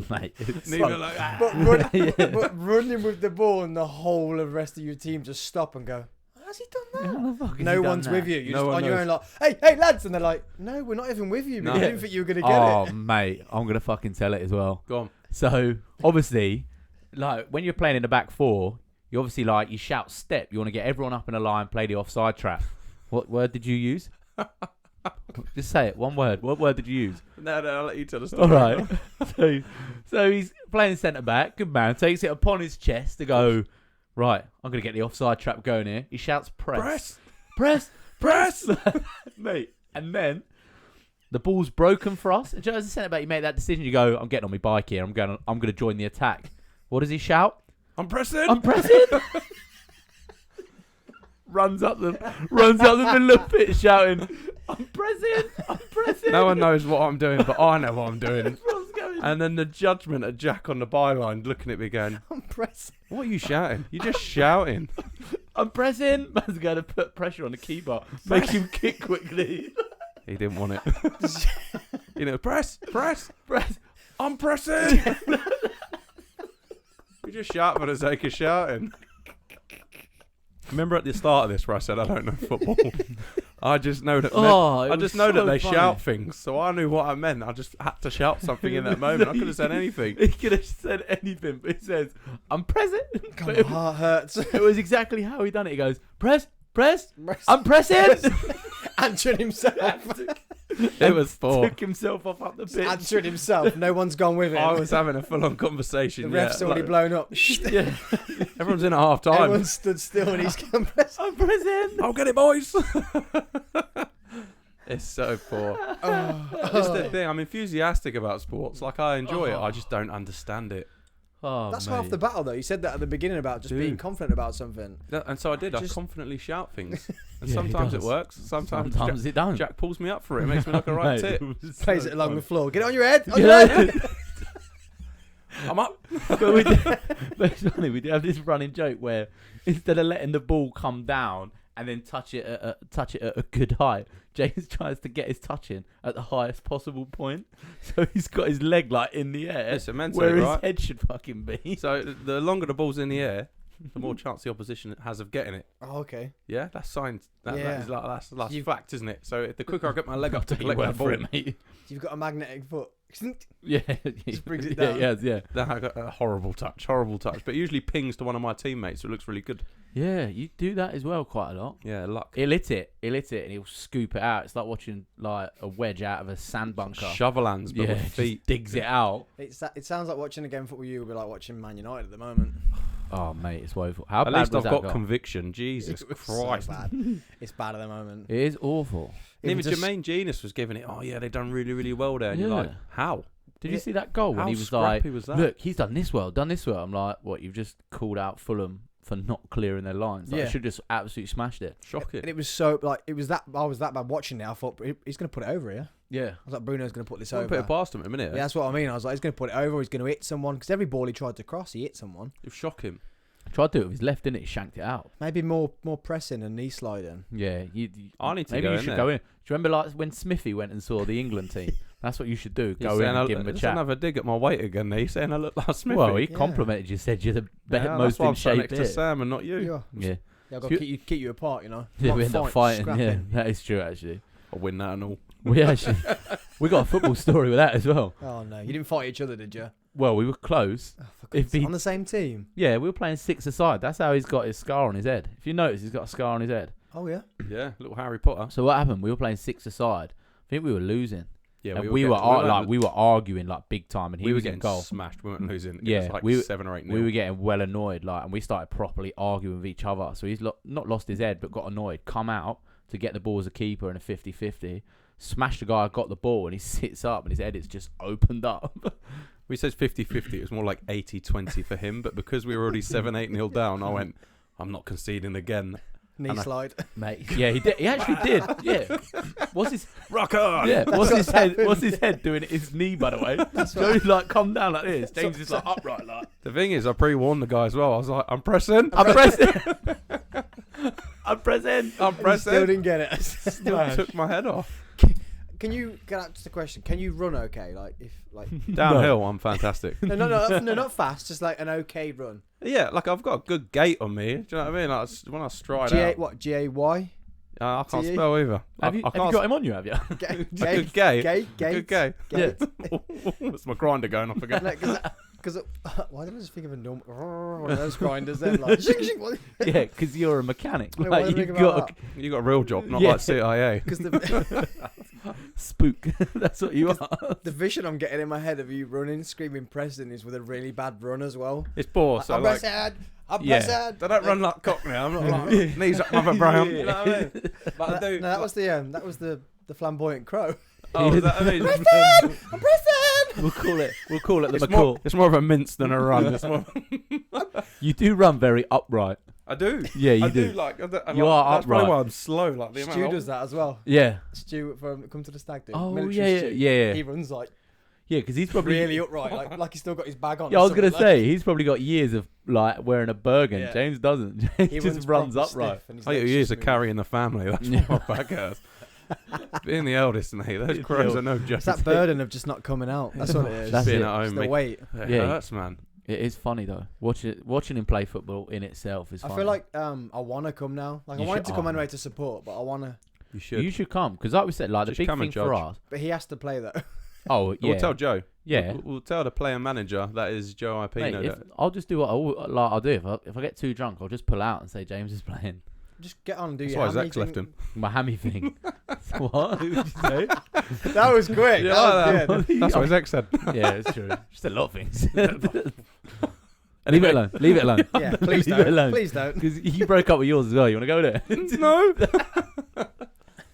Mate, it's but running with the ball and the whole of the rest of your team just stop and go, has he done that? No one's with you. You're just on your own like, hey lads. And they're like, no, we're not even with you. No. We didn't think you were going to get it. Oh, mate, I'm going to fucking tell it as well. Go on. So, obviously, like when you're playing in the back four, you obviously like you shout step. You want to get everyone up in a line, play the offside trap. What word did you use? Just say it. One word. What word did you use? No, I'll let you tell the story. All right. so he's playing centre back. Good man. Takes it upon his chest to go, Right, I'm going to get the offside trap going here. He shouts, press. Press! Press! Mate. And then the ball's broken for us. And just as a centre back, you make that decision. You go, I'm getting on my bike here. I'm going to join the attack. What does he shout? I'm pressing! I'm pressing! runs up the middle of the pitch shouting, I'm pressing! No one knows what I'm doing, but I know what I'm doing. And then the judgment of Jack on the byline looking at me going, I'm pressing. What are you shouting? You're just shouting. I'm pressing! Man's going to put pressure on the keeper. Make him kick quickly. He didn't want it. Press! I'm pressing! You just shout for the sake of shouting. Remember at the start of this where I said I don't know football? I just know that they shout things, so I knew what I meant. I just had to shout something in that moment. I could have said anything. He could have said anything, but he says, I'm pressing. My heart hurts. It was exactly how he done it. He goes, press, I'm pressing. Answering himself. It was poor. Took himself off up the pitch. Answering himself. No one's gone with him. I was having a full-on conversation. The ref's already blown up. Yeah. Everyone's in at half time. Everyone stood still and he's come pressing. I'm pressing. I'll get it, boys. It's so poor. It's the thing. I'm enthusiastic about sports. Like, I enjoy it. I just don't understand it. Oh, that's mate. half the battle, though. You said that at the beginning about just being confident about something. And so I did. I confidently shout things. And Yeah, sometimes it works. Sometimes it don't. Jack pulls me up for it. It makes me look a right tit. Plays it along the floor. Get it on your head. On You your know? head. I'm up. But it's funny. We did have this running joke where instead of letting the ball come down and then touch it at a good height, James tries to get his touch in at the highest possible point. So he's got his leg like in the air, It's mentally, where his right? head should fucking be. So the longer the ball's in the air, the more chance the opposition has of getting it. Oh, okay. Yeah, that's science. That is like that's You've- fact, isn't it? So the quicker I get my leg up to Take collect your that word ball, for it, mate. You've got a magnetic foot. Yeah, Just brings it down. Yeah. then I got a horrible touch. But it usually pings to one of my teammates, so it looks really good. Yeah, you do that as well quite a lot. Yeah, luck. He'll hit it, and he'll scoop it out. It's like watching like a wedge out of a sand bunker. Shovel hands, but with feet. Just digs it out. It sounds like watching a game of football. You would be like watching Man United at the moment. Oh mate, it's woeful. How At bad least was I've that got goal? conviction. Jesus It's Christ. so bad. It's bad at the moment. It is awful. Even just- Jermaine Genius was giving it, oh yeah, they've done really, really well there. And you're Yeah. like, how? Did you see that goal when How he was like, scrappy was that? look, he's done this well. I'm like, what, you've just called out Fulham for not clearing their lines. Like, Yeah. They should just absolutely smashed it. Shocking. And it was so like I was that bad watching it. I thought he's going to put it over here. Yeah. I was like, Bruno's going to put this I'll over. put it past him in a minute. Yeah, that's what I mean. I was like, he's going to put it over. He's going to hit someone because every ball he tried to cross, he hit someone. You shock him. Tried to do it with his left, didn't it? He shanked it out. Maybe more pressing and knee sliding. Yeah. I need to maybe go you in should there. go in. Do you remember like when Smithy went and saw the England team? That's what you should do. Go in and give him a It's chat. another dig at my weight again. He's saying I look like Smithy. Well, he Yeah. complimented you, said you're the Yeah, most that's why in I'm sat shape next to here. Sam and not you. Yeah. Yeah. I've got to keep you apart, you know. Yeah, Might we end up fight, fighting. Yeah, scrapping. that is true actually. I'll win that and all. We actually we got a football story with that as well. Oh no, you didn't fight each other, did you? Well, we were close. Oh, for If God's sake. he- On the same team. Yeah, we were playing 6-a-side. That's how he's got his scar on his head. If you notice, he's got a scar on his head. Oh yeah. Yeah, little Harry Potter. So what happened? We were playing 6-a-side. I think we were losing. Yeah, and we were arguing like big time, and he we were was in getting goal. smashed. We weren't losing. It Yeah, was like we were- 7 or 8 We were getting well annoyed, like, and we started properly arguing with each other. So he's not lost his head, but got annoyed. Come out to get the ball as a keeper in a 50-50. Smashed the guy, got the ball, and he sits up, and his head is just opened up. We said 50-50. It was more like 80-20 for him. But because we were already 7-8-0 down, I went, I'm not conceding again. Knee slide. Mate, yeah, he did. He actually did. Yeah. What's his Rock on! Yeah, That's what's what's his head doing at his knee, by the way? So he's like, come down like this. James is like upright, like. The thing is, I pre-warned the guy as well. I was like, I'm pressing. I'm pressing. I'm pressing. I'm Still pressing. didn't get it. Still took my head off. Can you get out to the question? Can you run okay? Downhill, I'm fantastic. No, not fast. Just like an okay run. Yeah, like I've got a good gait on me. Do you know what I mean? Like, when I stride G-A, out. what? G-A-Y? I can't T-E? spell either. Have you I can't got him on you, have you? a good gay. Gay. Good gay. Gay. That's my grinder going off again. Because Because why did I just think of a normal one of those grinders then? Like, shing, shing, what? Yeah, because you're a mechanic. Wait, Like, what you do I think about got You got a real job, not Yeah. like CIA. Because the spook. That's what you are. the vision I'm getting in my head of you running, screaming, pressing is with a really bad run as well. It's poor, so I'm like, pressing. I'm yeah. pressing. They don't run like Cockney. I'm not like knees up, Mother Brown. You know what I mean? But I do. No, that was the flamboyant crow. Oh, is that what I mean? I'm pressing. We'll call it the It's more, McCall. it's more of a mince than a run. It's more, You do run very upright. I do. Yeah, you I do. Like, You like, are that's probably upright. why I'm slow. Like the Stu amount does that as well. Yeah. Stu from Come to the Stag do. Oh, Military yeah, Stu. yeah. He runs like Yeah, because he's probably really upright, like he's still got his bag on. Yeah, I was gonna gonna say he's probably got years of like wearing a Bergen. Yeah. James doesn't. James he just runs proper upright. stiff and his I legs get years just of move. carrying the family. That's Yeah. what my back hurts. Being the eldest, mate, those crows are no joke. It's that burden of just not coming out. That's what it is. That's being it. at home, It's the mate. weight. It Yeah. hurts, man. It is funny though. Watching him play football in itself is. I funny. feel like I want to come now. Like I You wanted should- to come oh, anyway man. to support, but I want to. You should. you should come because, like we said, like Just the big come thing and for judge. us. But he has to play though. Oh yeah, We'll tell Joe. yeah. We'll tell the player manager that is Joe Mate, Ipino. if, I'll just do what I'll do. If I get too drunk, I'll just pull out and say James is playing. Just get on and do That's your why hammy Zach's left thing. him. My hammy thing. What? Who did you say? That was quick. Yeah, that was good. That's what Zach said. Yeah, it's true. Just a lot of things. Leave it alone. Leave it alone. Yeah, please Leave it alone. don't. Please don't. Because you broke up with yours as well. You want to go there? No.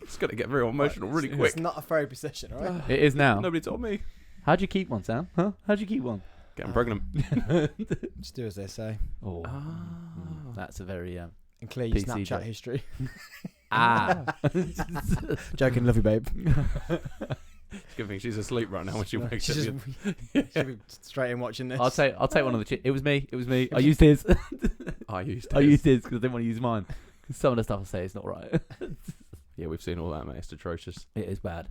It's going to get real emotional really quick. It's not a therapy session, all right? It is now. Nobody told me. How'd you keep one, Sam? Huh? How'd you keep one? Getting pregnant. Just do as they say Oh, that's a very and clear your PC Snapchat joke. history. Joking, love you, babe. It's a good thing she's asleep right now when she wakes She's up. just she'll be straight in watching this. I'll take one of the. It was me. I used his. I used I used his because I didn't want to use mine. 'Cause some of the stuff I say is not right. Yeah, we've seen all that, mate. It's atrocious. It is bad.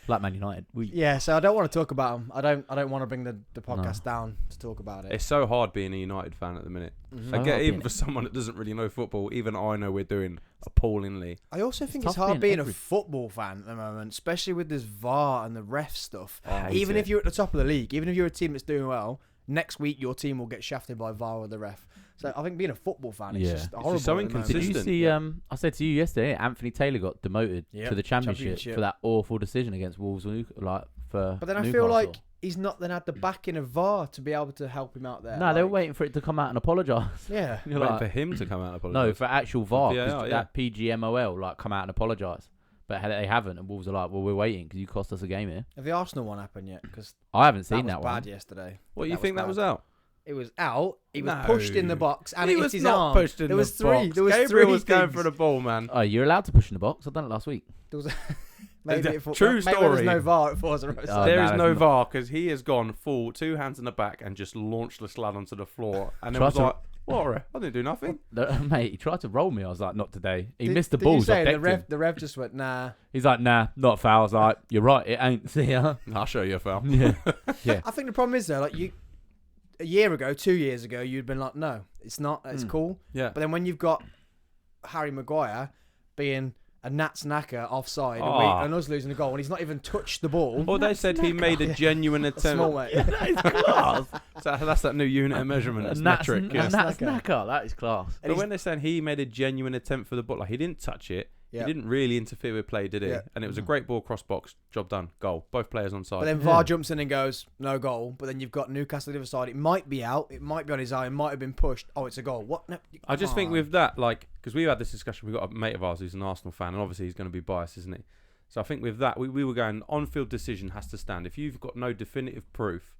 Like Man United. Yeah, so I don't want to talk about them. I don't want to bring the podcast down to talk about it. It's so hard being a United fan at the minute. Mhm. I hard get even being- for someone that doesn't really know football, even I know we're doing appallingly. I also think It's it's tough hard being being a every- football fan at the moment, especially with this VAR and the ref stuff. hate Even it. if you're at the top of the league, even if you're a team that's doing well, next week your team will get shafted by VAR or the ref. So I think being a football fan is Yeah. just It's horrible. just so at the moment. Did you Consistent. see? I said to you yesterday, Anthony Taylor got demoted Yep, to the championship championship. for that awful decision against Wolves. Like for. But then I Newcastle. feel like he's not then had the backing of VAR to be able to help him out there. No, they were like- waiting for it to come out and apologise. Yeah. You're Waiting like, for him to come out and apologise. no, for actual VAR. 'Cause VAR, yeah. that PGMOL like come out and apologise, but they haven't, and Wolves are like, well, we're waiting because you cost us a game here. Have the Arsenal one happened yet? Because I haven't that seen was that bad one. yesterday. What, you think that bad. was out? It was out. He was No. pushed in the box and He it hit was his not arm. pushed in there the was three. box. There was Gabriel three was going things. for the ball, man. Oh, you're allowed to push in the box. I've done it last week. There was maybe it True maybe story. There's no VAR at Forza Rosa. Oh, There no, is it's no not. VAR because he has gone full 2 hands in the back and just launched the lad onto the floor. And then Tried was to- like, what? I didn't do nothing. No, mate, he tried to roll me. I was like, not today. He Did- missed the did you balls. say I the decked him. ref just went nah. He's like, nah, not a foul. I was like, you're right. It ain't. See ya. I'll show you a foul. Yeah. Yeah. I think the problem is though, like a year ago, 2 years ago, you'd been like, no, it's not. It's cool. Yeah. But then when you've got Harry Maguire being a Nats knacker offside and us losing a goal, and he's not even touched the ball. Well, they said he made a genuine attempt. Small mate. That is class. So that's that new unit of measurement. It's metric. Yeah. Yeah. That's Snacker. knacker. That is class. And But he's- when they're saying he made a genuine attempt for the ball, like he didn't touch it. Yeah. He didn't really interfere with play, did he? Yeah. And it was a great ball cross box. Job done. Goal. Both players on side. But then VAR jumps in and goes, no goal. But then you've got Newcastle on the other side. It might be out. It might be on his eye. It might have been pushed. Oh, it's a goal. What? No, I just come think on. with that, like, because we've had this discussion, we've got a mate of ours who's an Arsenal fan, and obviously he's going to be biased, isn't he? So I think with that, we were going, on-field decision has to stand. If you've got no definitive proof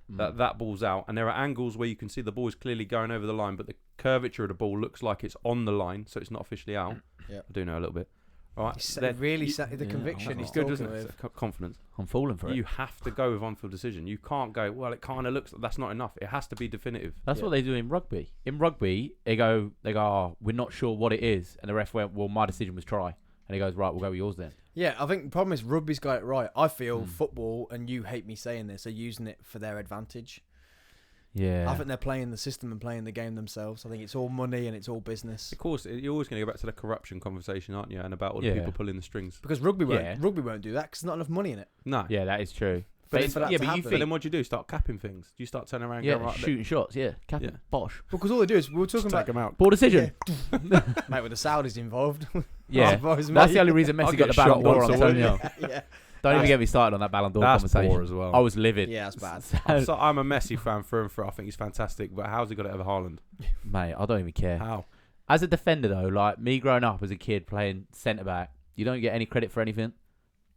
that that ball's out, and there are angles where you can see the ball is clearly going over the line, but the curvature of the ball looks like it's on the line, so it's not officially out. Yeah. I do know a little bit. All right. He's Then really set the yeah, conviction. I'm He's not. good, talking doesn't it? with. It's confidence. I'm falling for You it. have to go with on-field decision. You can't go, well, it kind of looks like that's not enough. It has to be definitive. That's what they do in rugby. In rugby, they go, oh, we're not sure what it is. And the ref went, well, my decision was try. And he goes, right, we'll go with yours then. Yeah, I think the problem is rugby's got it right. I feel football, and you hate me saying this, are using it for their advantage. Yeah. I think they're playing the system and playing the game themselves. I think it's all money and it's all business. Of course, you're always going to go back to the corruption conversation, aren't you? And about all the Yeah. people pulling the strings. Because rugby Yeah. won't do that because there's not enough money in it. No. Yeah, that is true. But for that to happen, but then what do you do? Start capping things? Do you start turning around and going, right, shooting shots, capping, bosh. Because all they do is, we were talking about... Take them out. Poor decision. Mate, with the Saudis involved. Yeah, that's the only reason Messi got the Ballon d'Or, I'm telling you. Don't even get me started on that Ballon d'Or conversation. Poor as well. I was livid. Yeah, that's bad. I'm a Messi fan through and through. I think he's fantastic, but how's he got it over Haaland? Mate, I don't even care. How? As a defender, though, like me growing up as a kid playing centre-back, you don't get any credit for anything.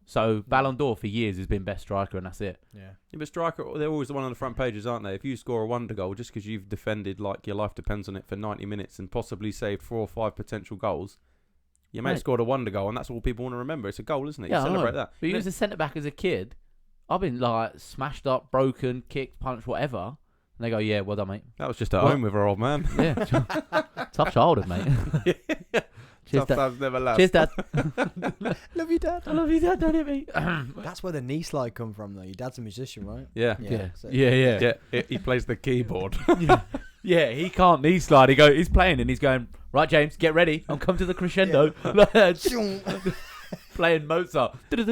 So Ballon d'Or for years has been best striker, and that's it. Yeah, but striker, they're always the one on the front pages, aren't they? If you score a wonder goal just because you've defended like your life depends on it for 90 minutes and possibly saved 4 or 5 potential goals, you may have scored a wonder goal, and that's all people want to remember. It's a goal, isn't it? Yeah, you celebrate that. But you as a centre-back as a kid, I've been like smashed up, broken, kicked, punched, whatever. And they go, yeah, well done, mate. That was just at home with our old man. Yeah. Tough childhood, mate. Cheers, Tough times never last. Cheers, Dad. Love you, Dad. I love you, Dad. Don't hit me. That's where the knee slide come from, though. Your dad's a musician, right? Yeah. Yeah. He plays the keyboard. Yeah, he can't knee slide. He's playing and he's going, right, James, get ready. I'm coming to the crescendo. Playing Mozart. 10 out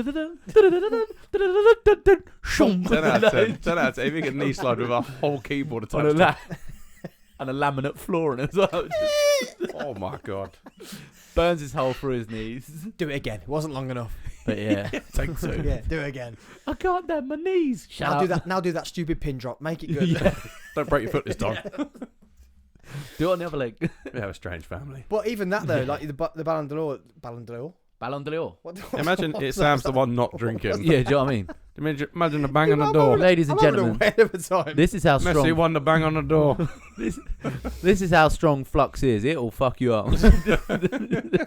of 10. If you can knee slide with a whole keyboard attached to it. And a laminate flooring as well. Oh my God. Burns his hole through his knees. Do it again. It wasn't long enough. But yeah. Take 2. Yeah, do it again. I can't damn my knees. Shut up. Now do that stupid pin drop. Make it good. Yeah. Don't break your foot this time. Do it on the other leg. We have a strange family. But even that though, like the Ballon d'Or. Ballon d'Or. Imagine Sam's the one not drinking. Yeah, do you know what I mean? Imagine the bang on the door. Ladies and gentlemen, this is how strong... Messi won the bang on the door. This is how strong FLUXX is. It'll fuck you up. I'm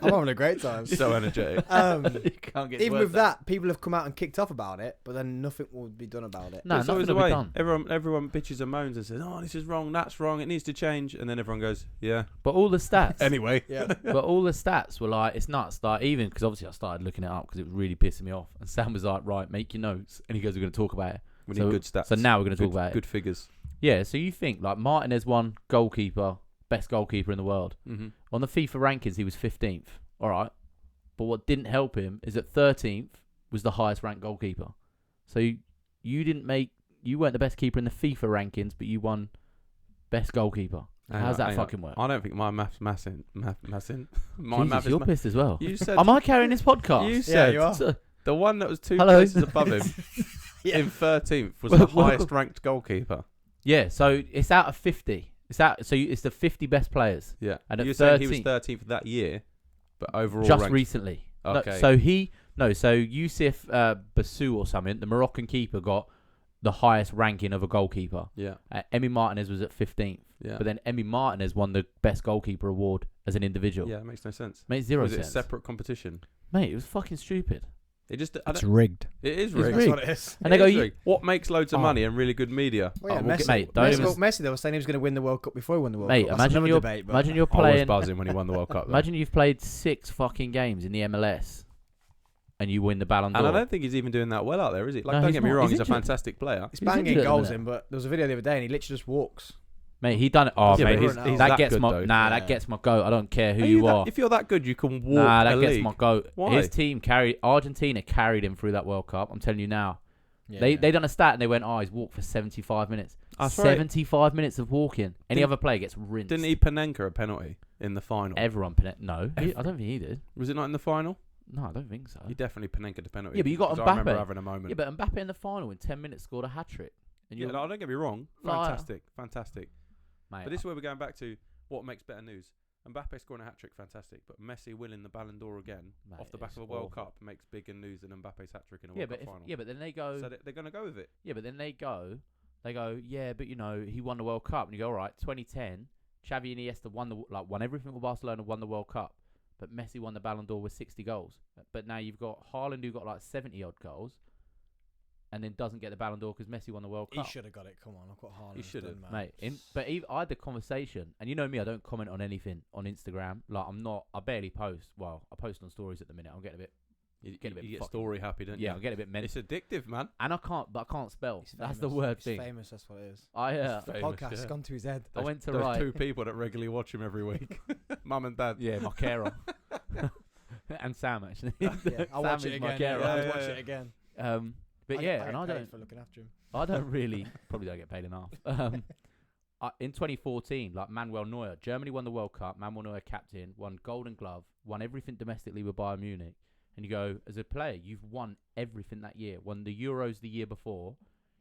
having a great time. So energetic. You can't get even with that, people have come out and kicked off about it, but then nothing will be done about it. No, it's always the nothing way. will be done. Everyone bitches and moans and says, "Oh, this is wrong. That's wrong. It needs to change." And then everyone goes, "Yeah." But all the stats... Anyway. Yeah. But all the stats were like, it's nuts. Like, even because obviously I started looking it up because it was really pissing me off. And Sam was like, right, make your notes. And he goes, we're going to talk about it. We need good stats. So now we're going to talk about it. Good figures. Yeah, so you think, like, Martinez won goalkeeper, best goalkeeper in the world. Mm-hmm. On the FIFA rankings, he was 15th. All right. But what didn't help him is that 13th was the highest ranked goalkeeper. So you weren't the best keeper in the FIFA rankings, but you won best goalkeeper. How's that fucking work? I don't think my maths in. My Jesus, math you're pissed as well. You said, am I carrying this podcast? You said you are. The one that was 2 places above him in 13th was the highest ranked goalkeeper. Yeah, so it's out of 50. It's the 50 best players. Yeah, and you're saying he was 13th that year, but overall just ranked. Recently. Okay. So Yusuf Basu or something, the Moroccan keeper, got the highest ranking of a goalkeeper. Yeah. Emi Martinez was at 15th. Yeah. But then Emi Martinez won the best goalkeeper award as an individual. Yeah, it makes no sense. Makes zero was sense. It a separate competition? Mate, it was fucking stupid. It's rigged. It is It's rigged. rigged. That's what it is. And they go, rigged. What makes loads of money and really good media? Well, yeah, we'll Messi, mate, don't even- Messi, they were saying he was going to win the World Cup before he won the World Mate, Cup. That's imagine another debate, but imagine you're I was playing. buzzing when he won the World Cup. Though. Imagine you've played 6 fucking games in the MLS, and you win the Ballon d'Or. And I don't think he's even doing that well out there, is he? Like, No, don't he's get me not. wrong, He's he's a injured. fantastic player. he's He's banging injured at the goals minute. in, but there was a video the other day and he literally just walks. Mate, he done it. Oh, Yeah, mate, but he's that that gets good, my though. that gets my goat. I don't care who you are. If you're that good, you can walk Nah, that a gets league. my goat. Why? His team Argentina carried him through that World Cup. I'm telling you now. Yeah. They done a stat and they went, he's walked for 75 minutes. That's right. 75 minutes of walking. Any other player gets rinsed. Didn't he Panenka a penalty in the final? Everyone no. I don't think he did. Was it not in the final? No, I don't think so. He definitely Panenka the penalty. Yeah, but you got 'cause Mbappe. I remember having a moment. Yeah, but Mbappe in the final in 10 minutes scored a hat trick. And Yeah, no, don't get me wrong. Liar. Fantastic. Mate, But this is where we're going back to what makes better news. Mbappe scoring a hat trick, fantastic. But Messi winning the Ballon d'Or again off the back of a World Cup makes bigger news than Mbappe's hat trick in a World Cup final. Yeah, but then they go. So they're going to go with it. Yeah, but then they go. Yeah, but he won the World Cup, and you go, all right. 2010, Xavi and Iniesta won everything with Barcelona, won the World Cup, but Messi won the Ballon d'Or with 60 goals. But now you've got Haaland who got like 70 odd goals, and then doesn't get the Ballon d'Or because Messi won the World Cup. He should have got it. Come on, look what Haaland He should have, mate. I had the conversation, and you know me, I don't comment on anything on Instagram. Like I barely post. Well, I post on stories at the minute. I'm getting a bit. You get story happy, don't you? Yeah, I'm getting a bit mental. It's addictive, man. And I can't spell. He's That's famous. the word He's thing. famous, that's what it is. The The famous, podcast's gone to his head. I went to Those write. 2 people that regularly watch him every week. Mum and Dad. Yeah, my carer. And Sam, actually. Yeah, I'll watch it is my again. carer. I'll watch it again. But But I and get I paid don't for looking after him. I don't really probably don't get paid enough. In 2014, like Manuel Neuer, Germany won the World Cup. Manuel Neuer captain, won Golden Glove, won everything domestically with Bayern Munich. And you go, as a player, you've won everything that year. Won the Euros the year before.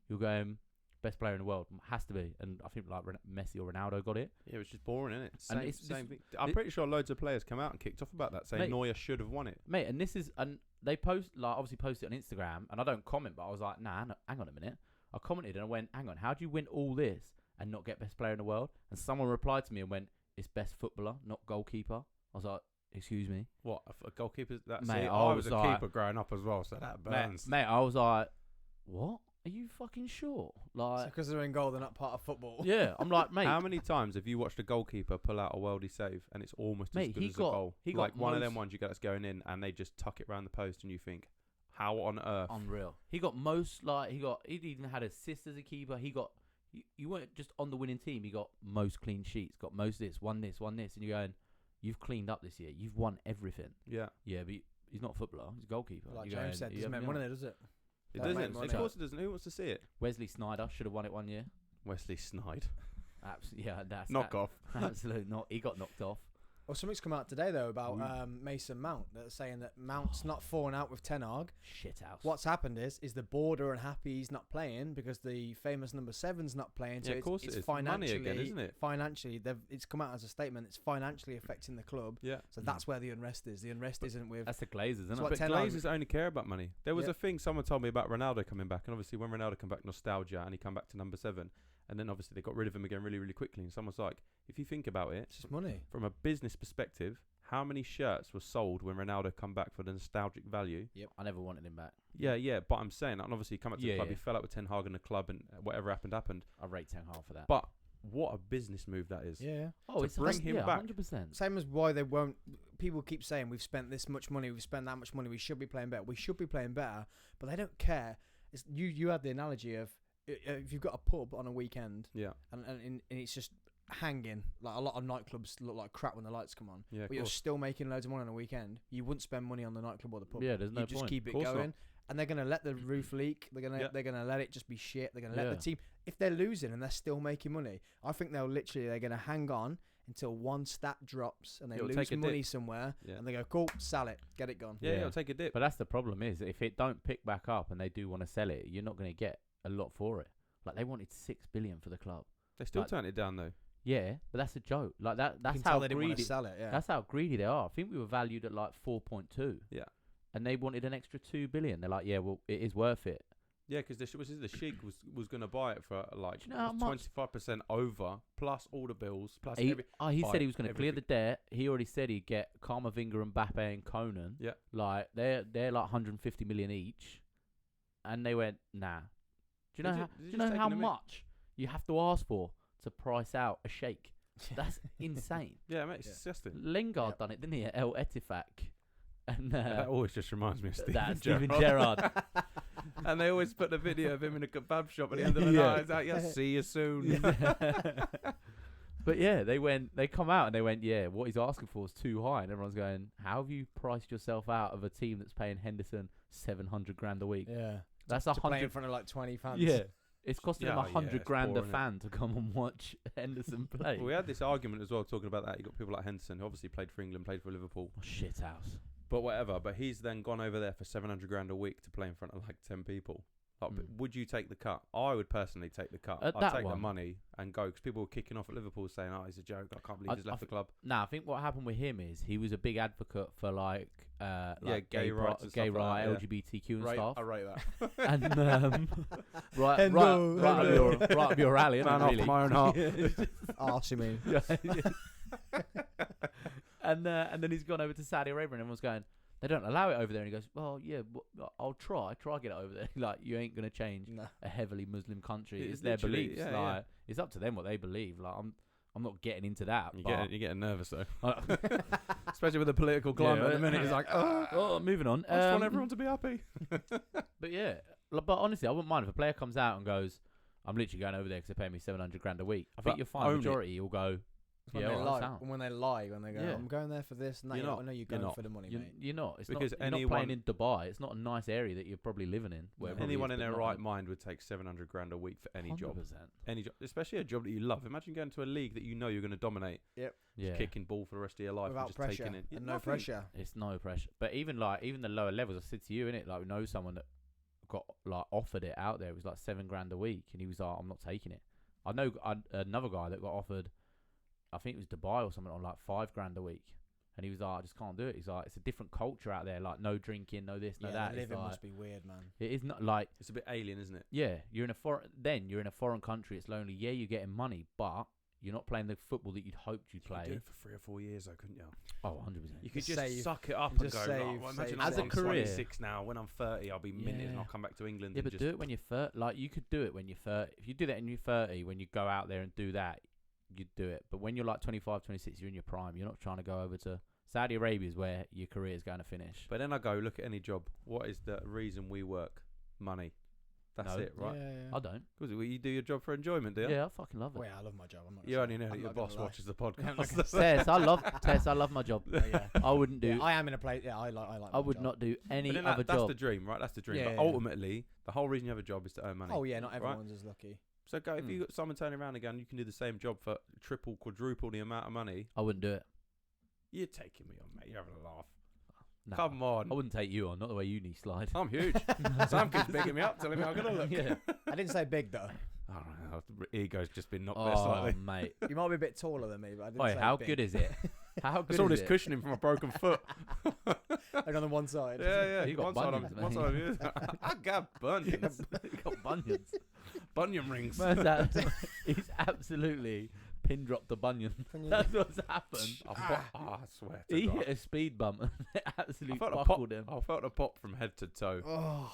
You're going best player in the world. Has to be. And I think like Messi or Ronaldo got it. Yeah, it was just boring, isn't it? Same thing. I'm this, pretty sure loads of players come out and kicked off about that, saying Neuer should have won it. Mate, and this is, and they obviously posted it on Instagram, and I don't comment, but I was like, nah, hang on a minute. I commented and I went, hang on, how do you win all this and not get best player in the world? And someone replied to me and went, it's best footballer, not goalkeeper. I was like, excuse me? What, a goalkeeper? Mate, I was a keeper growing up as well, so that burns. Mate, I was like, what? Are you fucking sure? Like, because they're in goal, they're not part of football. Yeah, I'm like, mate. How many times have you watched a goalkeeper pull out a worldy save and it's almost as good as a goal? He like got one of them ones you get that's going in and they just tuck it around the post and you think, how on earth? Unreal. He got most, like, he even had assists as a keeper. He got, you weren't just on the winning team. He got most clean sheets, got most this, won this. And you're going, you've cleaned up this year. You've won everything. Yeah. Yeah, but he's not a footballer. He's a goalkeeper. Like James said, doesn't make money there, does it? It doesn't. Of course it doesn't. Who wants to see it? Wesley Sneijder should have won it one year. Wesley Sneijder. Absolutely. Yeah, that's knock off. Absolutely not. He got knocked off. Well, something's come out today, though, about Mason Mount. They're saying that Mount's not falling out with Ten Hag. Shithouse. What's happened is the board are unhappy he's not playing because the famous number 7's not playing. So yeah, of course it's financially, money again, isn't it? Financially, it's come out as a statement. It's financially affecting the club. Yeah. So that's where the unrest is. The unrest isn't with... That's the Glazers, isn't it? But Glazers only care about money. There was a thing someone told me about Ronaldo coming back. And obviously when Ronaldo came back, nostalgia, and he come back to number 7. And then obviously they got rid of him again really, really quickly. And someone's like, if you think about it... It's just money. From a business perspective... How many shirts were sold when Ronaldo come back for the nostalgic value? Yep, I never wanted him back. Yeah, but I'm saying, and obviously he come back to the club, he fell out with Ten Hag in the club, and whatever happened. I rate Ten Hag for that. But what a business move that is. Yeah. Oh, to bring him back. 100%. Same as why they won't... People keep saying, we've spent this much money, we've spent that much money, we should be playing better. We should be playing better, but they don't care. You had the analogy of, if you've got a pub on a weekend, and it's just... hanging, like a lot of nightclubs look like crap when the lights come on, but you're still making loads of money on a weekend. You wouldn't spend money on the nightclub or the pub. Yeah, there's no point. You just keep it going, and they're gonna let the roof leak. They're gonna let it just be shit. They're gonna let the team, if they're losing and they're still making money, I think they're gonna hang on until one stat drops and they lose money somewhere, and they go, cool, sell it, get it gone. Yeah, it'll take a dip. But that's the problem is, if it don't pick back up and they do want to sell it, you're not going to get a lot for it. Like they wanted 6 billion for the club. They still turned it down though. Yeah, but that's a joke. Like that's how how they didn't want greedy. to sell it. Yeah, that's how greedy they are. I think we were valued at like 4.2. Yeah, and they wanted an extra 2 billion. They're like, yeah, well, it is worth it. Yeah, because the Sheikh was going to buy it for like 25% over plus all the bills plus. He said he was going to clear the debt. He already said he'd get Kamavinga and Mbappe and Conan. Yeah, like they're like 150 million each, and they went nah. Do you know how much you have to ask for to price out a Sheikh? That's insane. Yeah, mate, it's disgusting. Lingard done it, didn't he, at El Etifak? And that always just reminds me of Steven Gerrard. And they always put the video of him in a kebab shop at the end of the night. It's like, see you soon. But yeah, they come out and they went, yeah, what he's asking for is too high. And everyone's going, how have you priced yourself out of a team that's paying Henderson 700 grand a week? Yeah. That's to play in front of like 20 fans. Yeah. It's costing them 100 grand boring, a fan to come and watch Henderson play. Well, we had this argument as well talking about that. You got people like Henderson, who obviously played for England, played for Liverpool. Oh, shit house. But whatever. But he's then gone over there for 700 grand a week to play in front of like 10 people. Like, would you take the cut? I would personally take the cut. I'd take the money and go, because people were kicking off at Liverpool saying, "Oh, he's a joke. I can't believe he's left the club." I think what happened with him is he was a big advocate for gay rights, LGBTQ and stuff. I rate that. And right up your alley, man, really. Off my own heart. Arse, you mean? And then he's gone over to Saudi Arabia, and everyone's going, they don't allow it over there. And he goes, well, yeah, I'll try get it over there. Like, you ain't going to change a heavily Muslim country. It's their beliefs. Yeah, it's up to them what they believe. Like, I'm not getting into that. You're getting nervous, though. Especially with the political climate at the minute. It's like, moving on. I just want everyone to be happy. But yeah, but honestly, I wouldn't mind if a player comes out and goes, I'm literally going over there because they're paying me 700 grand a week. I think you'll find the majority will go, When they lie, when they go, I'm going there for this and that. I know you're going for the money, mate. You're not. It's because you're not playing in Dubai. It's not a nice area that you're probably living in. Where anyone in their right mind would take 700 grand a week for any 100%. job. Any job, especially a job that you love. Imagine going to a league that you know you're going to dominate. Yep. Just kicking ball for the rest of your life without and just pressure taking it. and no pressure. It's no pressure. But even the lower levels, I said to you, innit, like we know someone that got like offered it out there. It was like 7 grand a week, and he was like, I'm not taking it. I know another guy that got offered, I think it was Dubai or something, on like 5 grand a week, and he was like, I just can't do it. He's like, it's a different culture out there, like no drinking, no this, no that. Living must be weird, man. It is not like it's a bit alien, isn't it? Yeah, you're in a foreign country. It's lonely. Yeah, you're getting money, but you're not playing the football that you'd hoped you'd play. You could do it for 3 or 4 years, though, couldn't you? Oh, 100%. You could just suck it up and go, imagine as a I'm career. 26 now. When I'm 30, I'll be minted and I'll come back to England. Yeah, and but do it when you're 30. Like, you could do it when you're 30. If you do that when you're 30, when you go out there and do that, you'd do it. But when you're like 25, 26, you're in your prime. You're not trying to go over to Saudi Arabia is where your career is going to finish. But then I go, look at any job. What is the reason we work? Money. That's it, right? Yeah. I don't. Because you do your job for enjoyment, do you? Yeah, I fucking love it. Well, yeah, I love my job. I'm not. You only know that your boss watches the podcast. Tess, I love my job. I wouldn't do. Yeah, I am in a place. Yeah, I like. I would not do any other job. That's the dream, right? That's the dream. Yeah, but ultimately, the whole reason you have a job is to earn money. Oh yeah, not everyone's as lucky. So go, if you got someone turning around again, you can do the same job for triple, quadruple the amount of money. I wouldn't do it. You're taking me on, mate. You're having a laugh. No, Come on. I wouldn't take you on, not the way you knee slide. I'm huge. Sam keeps bigging me up, telling me I'm going to look. Yeah. I didn't say big though. I don't know. Ego's just been knocked there slightly. Mate. You might be a bit taller than me, but I didn't say how big. good is it? How good It's all is this it? cushioning from a broken foot. Like on the one side. Yeah. You got bunions, one side of you. I got bunions. You got bunions. Bunion rings. He's absolutely pin dropped the bunion. That's what's happened. I swear to He God. hit a speed bump and it absolutely I buckled him. I felt a pop from head to toe. Oh.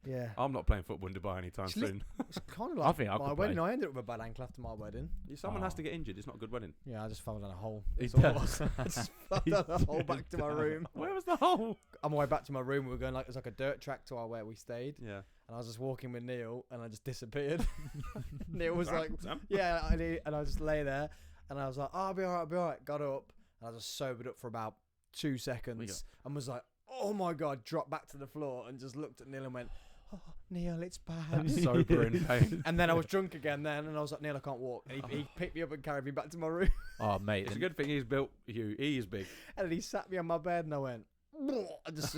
Yeah. I'm not playing football in Dubai anytime soon. It's kind of like I think I my could wedding. play. I ended up with a bad ankle after my wedding. Someone has to get injured. It's not a good wedding. Yeah, I just fell down a hole. He That's all it does. was. I just fell down a hole back to my room. Where was the hole? On my way back to my room, we were going like, it was like a dirt track to where we stayed. Yeah. And I was just walking with Neil and I just disappeared. Neil was like, yeah, and I just lay there and I was like, oh, I'll be all right. Got up and I just sobered up for about 2 seconds and was like, oh my God, dropped back to the floor and just looked at Neil and went, oh, Neil, it's bad. I'm sober in pain. And then I was drunk again then and I was like, Neil, I can't walk. And he picked me up and carried me back to my room. Oh, mate. It's a good thing he's built you. He is big. And then he sat me on my bed and I went, I just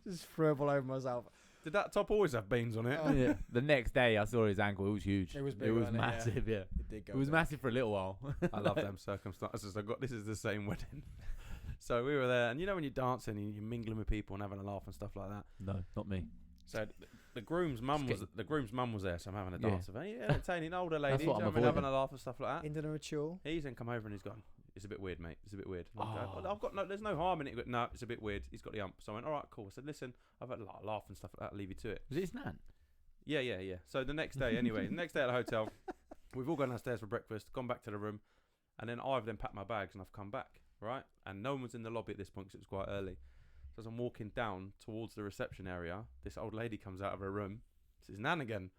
just threw up all over myself. Did that top always have beans on it? Yeah. The next day, I saw his ankle. It was huge. It was big. It was massive. Yeah. It did go. It was massive for a little while. I love them circumstances. This is the same wedding. So we were there, and you know when you're dancing and you're mingling with people and having a laugh and stuff like that. No, not me. So the groom's mum was there, so I'm having a dance with her. Yeah, entertaining older lady, what I'm having avoiding. a laugh and stuff like that. Into the ritual. He's then come over and he's gone, it's a bit weird, mate. It's a bit weird. Oh. I've got there's no harm in it. He goes, no, it's a bit weird. He's got the ump. So I went, all right, cool. I said, listen, I've had a lot of laugh and stuff like that. I'll leave you to it. Was it his nan? Yeah. So the next day, anyway, the next day at the hotel, we've all gone downstairs for breakfast, gone back to the room, and then I've then packed my bags and I've come back, right? And no one was in the lobby at this point because it was quite early. So as I'm walking down towards the reception area, this old lady comes out of her room. It's his nan again.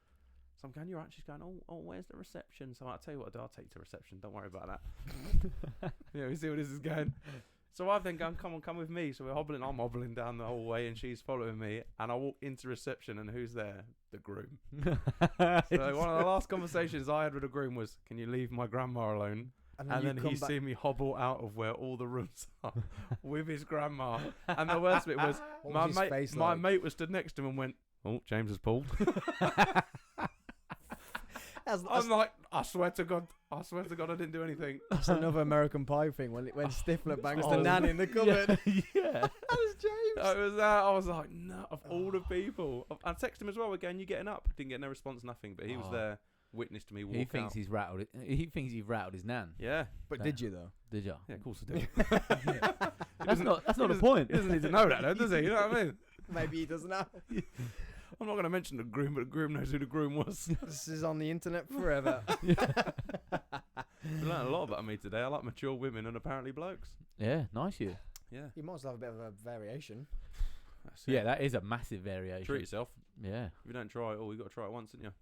So I'm going, you're right. She's going, oh, where's the reception? So I'll tell you what I'll do. I'll take you to reception. Don't worry about that. Yeah, we see where this is going. So I've then gone, come with me. So I'm hobbling down the hallway and she's following me. And I walk into reception and who's there? The groom. So one of the last conversations I had with the groom was, can you leave my grandma alone? And then he seen me hobble out of where all the rooms are with his grandma. And the worst bit was, my mate was stood next to him and went, oh, James has pulled. I'm like, I swear to God, I didn't do anything. That's another American Pie thing when Stifler bangs the nan in the cupboard. Yeah. That was James. It was that. I was like, no, of all the people. I texted him as well again, you getting up? Didn't get no response, nothing. But he was there, witnessed me walk out. He thinks he's rattled it. He thinks you've rattled his nan. Yeah. But did you though? Did you? Yeah, of course I did. That's not the point. He doesn't need to know that though, does he? You know what I mean? Maybe he doesn't know. I'm not going to mention the groom, but the groom knows who the groom was. This is on the internet forever. We learned a lot about me today. I like mature women and apparently blokes. Yeah, nice you. Yeah. You might as well have a bit of a variation. Yeah, that is a massive variation. Treat yourself. Yeah. If you don't try it all, you've got to try it once, haven't you?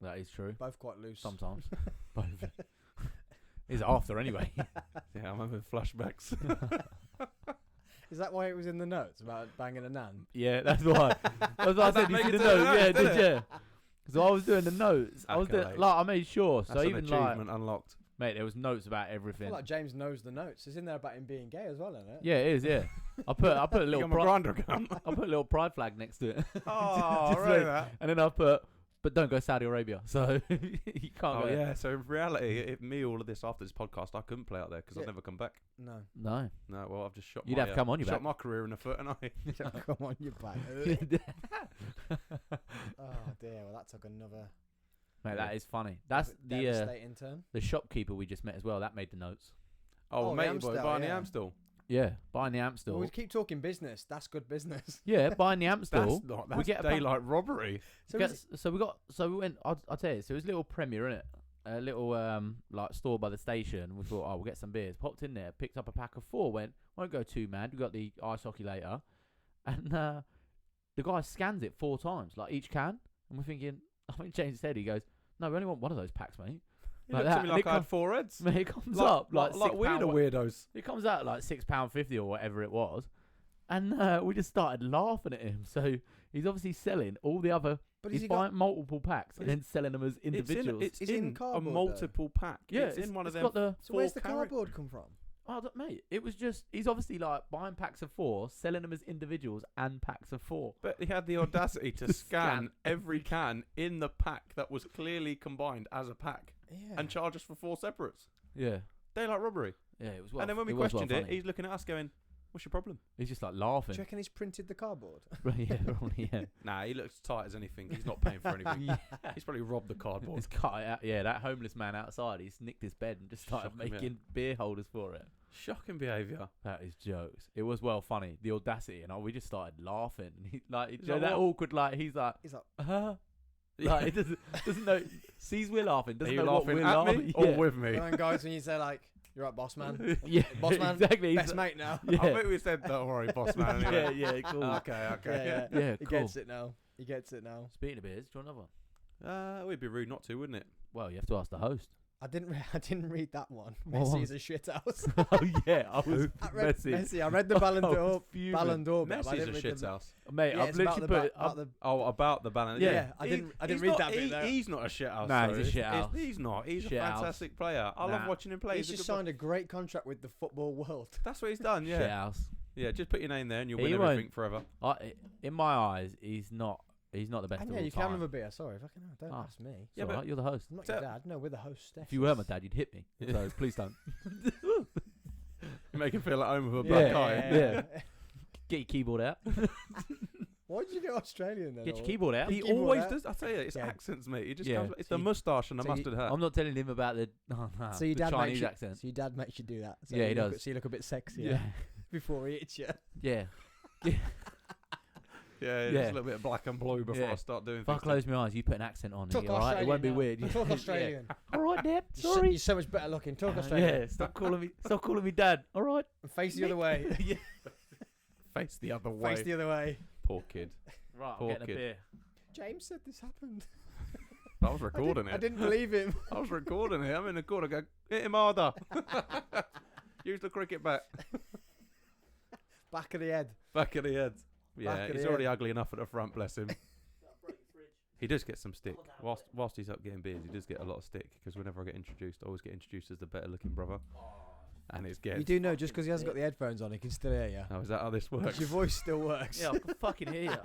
That is true. Both quite loose. Sometimes. Both. It's after anyway. Yeah, I'm having flashbacks. Is that why it was in the notes about banging a nan? Yeah, that's why. That's why I said you see the notes. Yeah, did you? So I was doing the notes. I was doing, like, I made sure. That's so an even achievement like, unlocked. mate, there was notes about I everything. feel like James knows the notes. It's in there about him being gay as well, isn't it? Yeah, it is. Yeah, I put a little I put a little pride flag next to it. Oh, right. That. And then I put, but don't go Saudi Arabia. So you can't go. Yeah. So in reality, if me all of this after this podcast, I couldn't play out there because I'd never come back. No. No. Well, I've just shot. You'd have to come on your back. Shot my career in the foot, and I. Come on your back. Oh dear. Well, that took another. Mate, that is funny. That's devastating turn. The shopkeeper we just met as well. That made the notes. Oh, mate, boy, buying the Amstel. Yeah, buying the Amstel. Well, we keep talking business. That's good business. Yeah, buying the Amstel. That's we get daylight robbery. So we went. I'll tell you. So it was a little Premier, innit? A little like store by the station. We thought, we'll get some beers. Popped in there, picked up a pack of 4. Went, won't go too mad. We got the ice hockey later, and the guy scans it 4 times, like each can. And we're thinking, I think James said, he goes, no, we only want one of those packs, mate. He looked at me like I had 4 heads. Mate, it comes up like weirdos. It comes out like £6.50 or whatever it was, and we just started laughing at him. So he's obviously selling all the other. But he's buying multiple packs and then selling them as individuals. It's in a multiple pack. Yeah, it's in one of them. So where's the cardboard come from? Oh, mate, it was just, he's obviously like buying packs of 4, selling them as individuals and packs of 4. But he had the audacity to scan every can in the pack that was clearly combined as a pack and charge us for 4 separates. Yeah. Daylight robbery. Yeah, it was well. And then when we questioned it, he's looking at us going, what's your problem? He's just like laughing. Do you reckon he's printed the cardboard? Yeah. Nah, he looks tight as anything. He's not paying for anything. He's probably robbed the cardboard. He's cut it out. Yeah, that homeless man outside, he's nicked his bed and just started making beer holders for it. Shocking behaviour. That is jokes. It was well funny. The audacity, and we just started laughing. And he, like, that awkward, like, he's like, like, he doesn't know. Sees we're laughing. Doesn't know what we're laughing me or with me. And guys, when you say like, "You're right, boss man." Yeah, boss man. Exactly. Best mate now. Yeah. I bet we said, "Don't worry, boss man." Anyway. Yeah, cool. Okay. Yeah, He cool. gets it now. He gets it now. Speaking of beers, do you want another one? It would be rude not to, wouldn't it? Well, you have to ask the host. I didn't read that one. Messi is a shit house. Oh yeah, I was Messi. I read the Ballon d'Or. Messi's a shit house. Mate, I've literally put about the Ballon. Yeah, I didn't read that bit there. He's not a shit house. Nah, he's a shit house. He's not. He's a fantastic player. I love watching him play. He's just signed a great contract with the football world. That's what he's done. Yeah. Shit house. Yeah, just put your name there and you'll win everything forever. In my eyes, he's not the best of all time. You can have a beer. Sorry, fucking hell, don't ask me. Yeah, but you're the host. I'm not your dad. No, we're the hostess. If you were my dad, you'd hit me. So please don't. You make him feel at home with a black eye. Yeah. Get your keyboard out. Why did you go Australian then? Get your keyboard out. He always does. I tell you, it's accents, mate. He just comes. It's the moustache and the mustard hat. I'm not telling him about the so your dad Chinese accent. So your dad makes you do that. So he does. So you look a bit sexier before he hits you. Yeah. Yeah, just a little bit of black and blue before I start doing things. If I close my eyes, you put an accent on. Talk Australian. It won't be weird. Talk Australian. All right, Dad. Sorry. You're so much better looking. Talk Australian. Yeah. Stop calling me Dad. All right. And face the other way. Yeah. Face the other way. Face the other way. Poor kid. Right. Poor I'm getting a beer. James said this happened. I was recording it. I didn't believe him. I was recording it. I'm in the corner. Go hit him harder. Use the cricket bat. Back of the head. Back of the head. Yeah, he's already ugly enough at the front, bless him. He does get some stick. Whilst he's up getting beers, he does get a lot of stick, because whenever I get introduced, I always get introduced as the better looking brother. And it's You do know, just because he hasn't got the headphones on, he can still hear you. Oh, is that how this works? Your voice still works. Yeah, I can fucking hear you.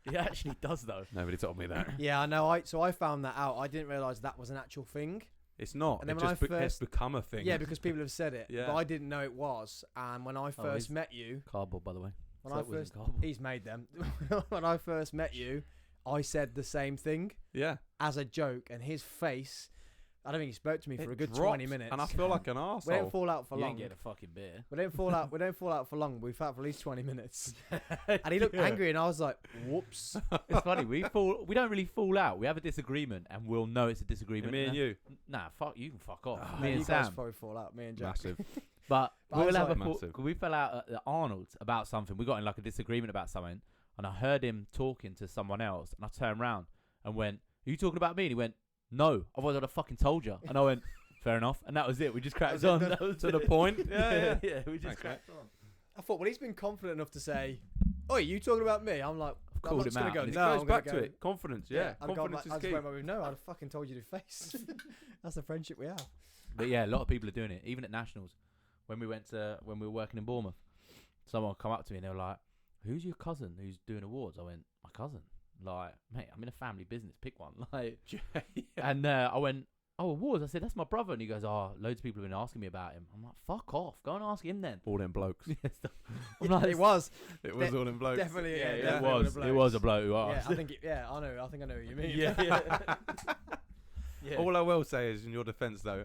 He actually does, though. Nobody told me that. Yeah, I know. So I found that out. I didn't realise that was an actual thing. It's not. And then it's become a thing. Yeah, because people have said it. Yeah. But I didn't know it was. And when I first met you... Cardboard, by the way. He's made them. When I first met you, I said the same thing. Yeah. As a joke, and his face, I don't think he spoke to me for a good 20 minutes. And I feel like an arsehole. We don't fall out for long. You ain't get a fucking beer. We don't fall out for long. We've out for at least 20 minutes. And he looked angry, and I was like, whoops. It's funny. We don't really fall out. We have a disagreement, and we'll know it's a disagreement. Me and you. Nah, fuck you can fuck off. Me and you Sam guys probably fall out. Me and Jack. Massive. But we'll have massive. we fell out at the Arnold's about something. We got in like a disagreement about something, and I heard him talking to someone else, and I turned around and went, "Are you talking about me?" And he went, "No, otherwise I'd have fucking told you." And I went, fair enough. And that was it. We just cracked on. That was to the point. Yeah. We just cracked on. I thought, well, he's been confident enough to say, "Oh, you talking about me?" I'm like, I've called him out. It goes back to it. Confidence. Yeah. Confidence is key. No, I'd fucking told you to face. That's the friendship we have. But yeah, a lot of people are doing it. Even at nationals, when we were working in Bournemouth, someone come up to me and they were like, "Who's your cousin who's doing awards?" I went, "My cousin." Like, mate, I'm in a family business. Pick one. Like, and I went, "Oh, awards." I said, "That's my brother." And he goes, "Oh, loads of people have been asking me about him." I'm like, "Fuck off. Go and ask him then." All them blokes. I'm like, it was all them blokes. Definitely. It was a bloke who asked. Yeah, I think I know who you mean. Yeah. All I will say is, in your defence, though,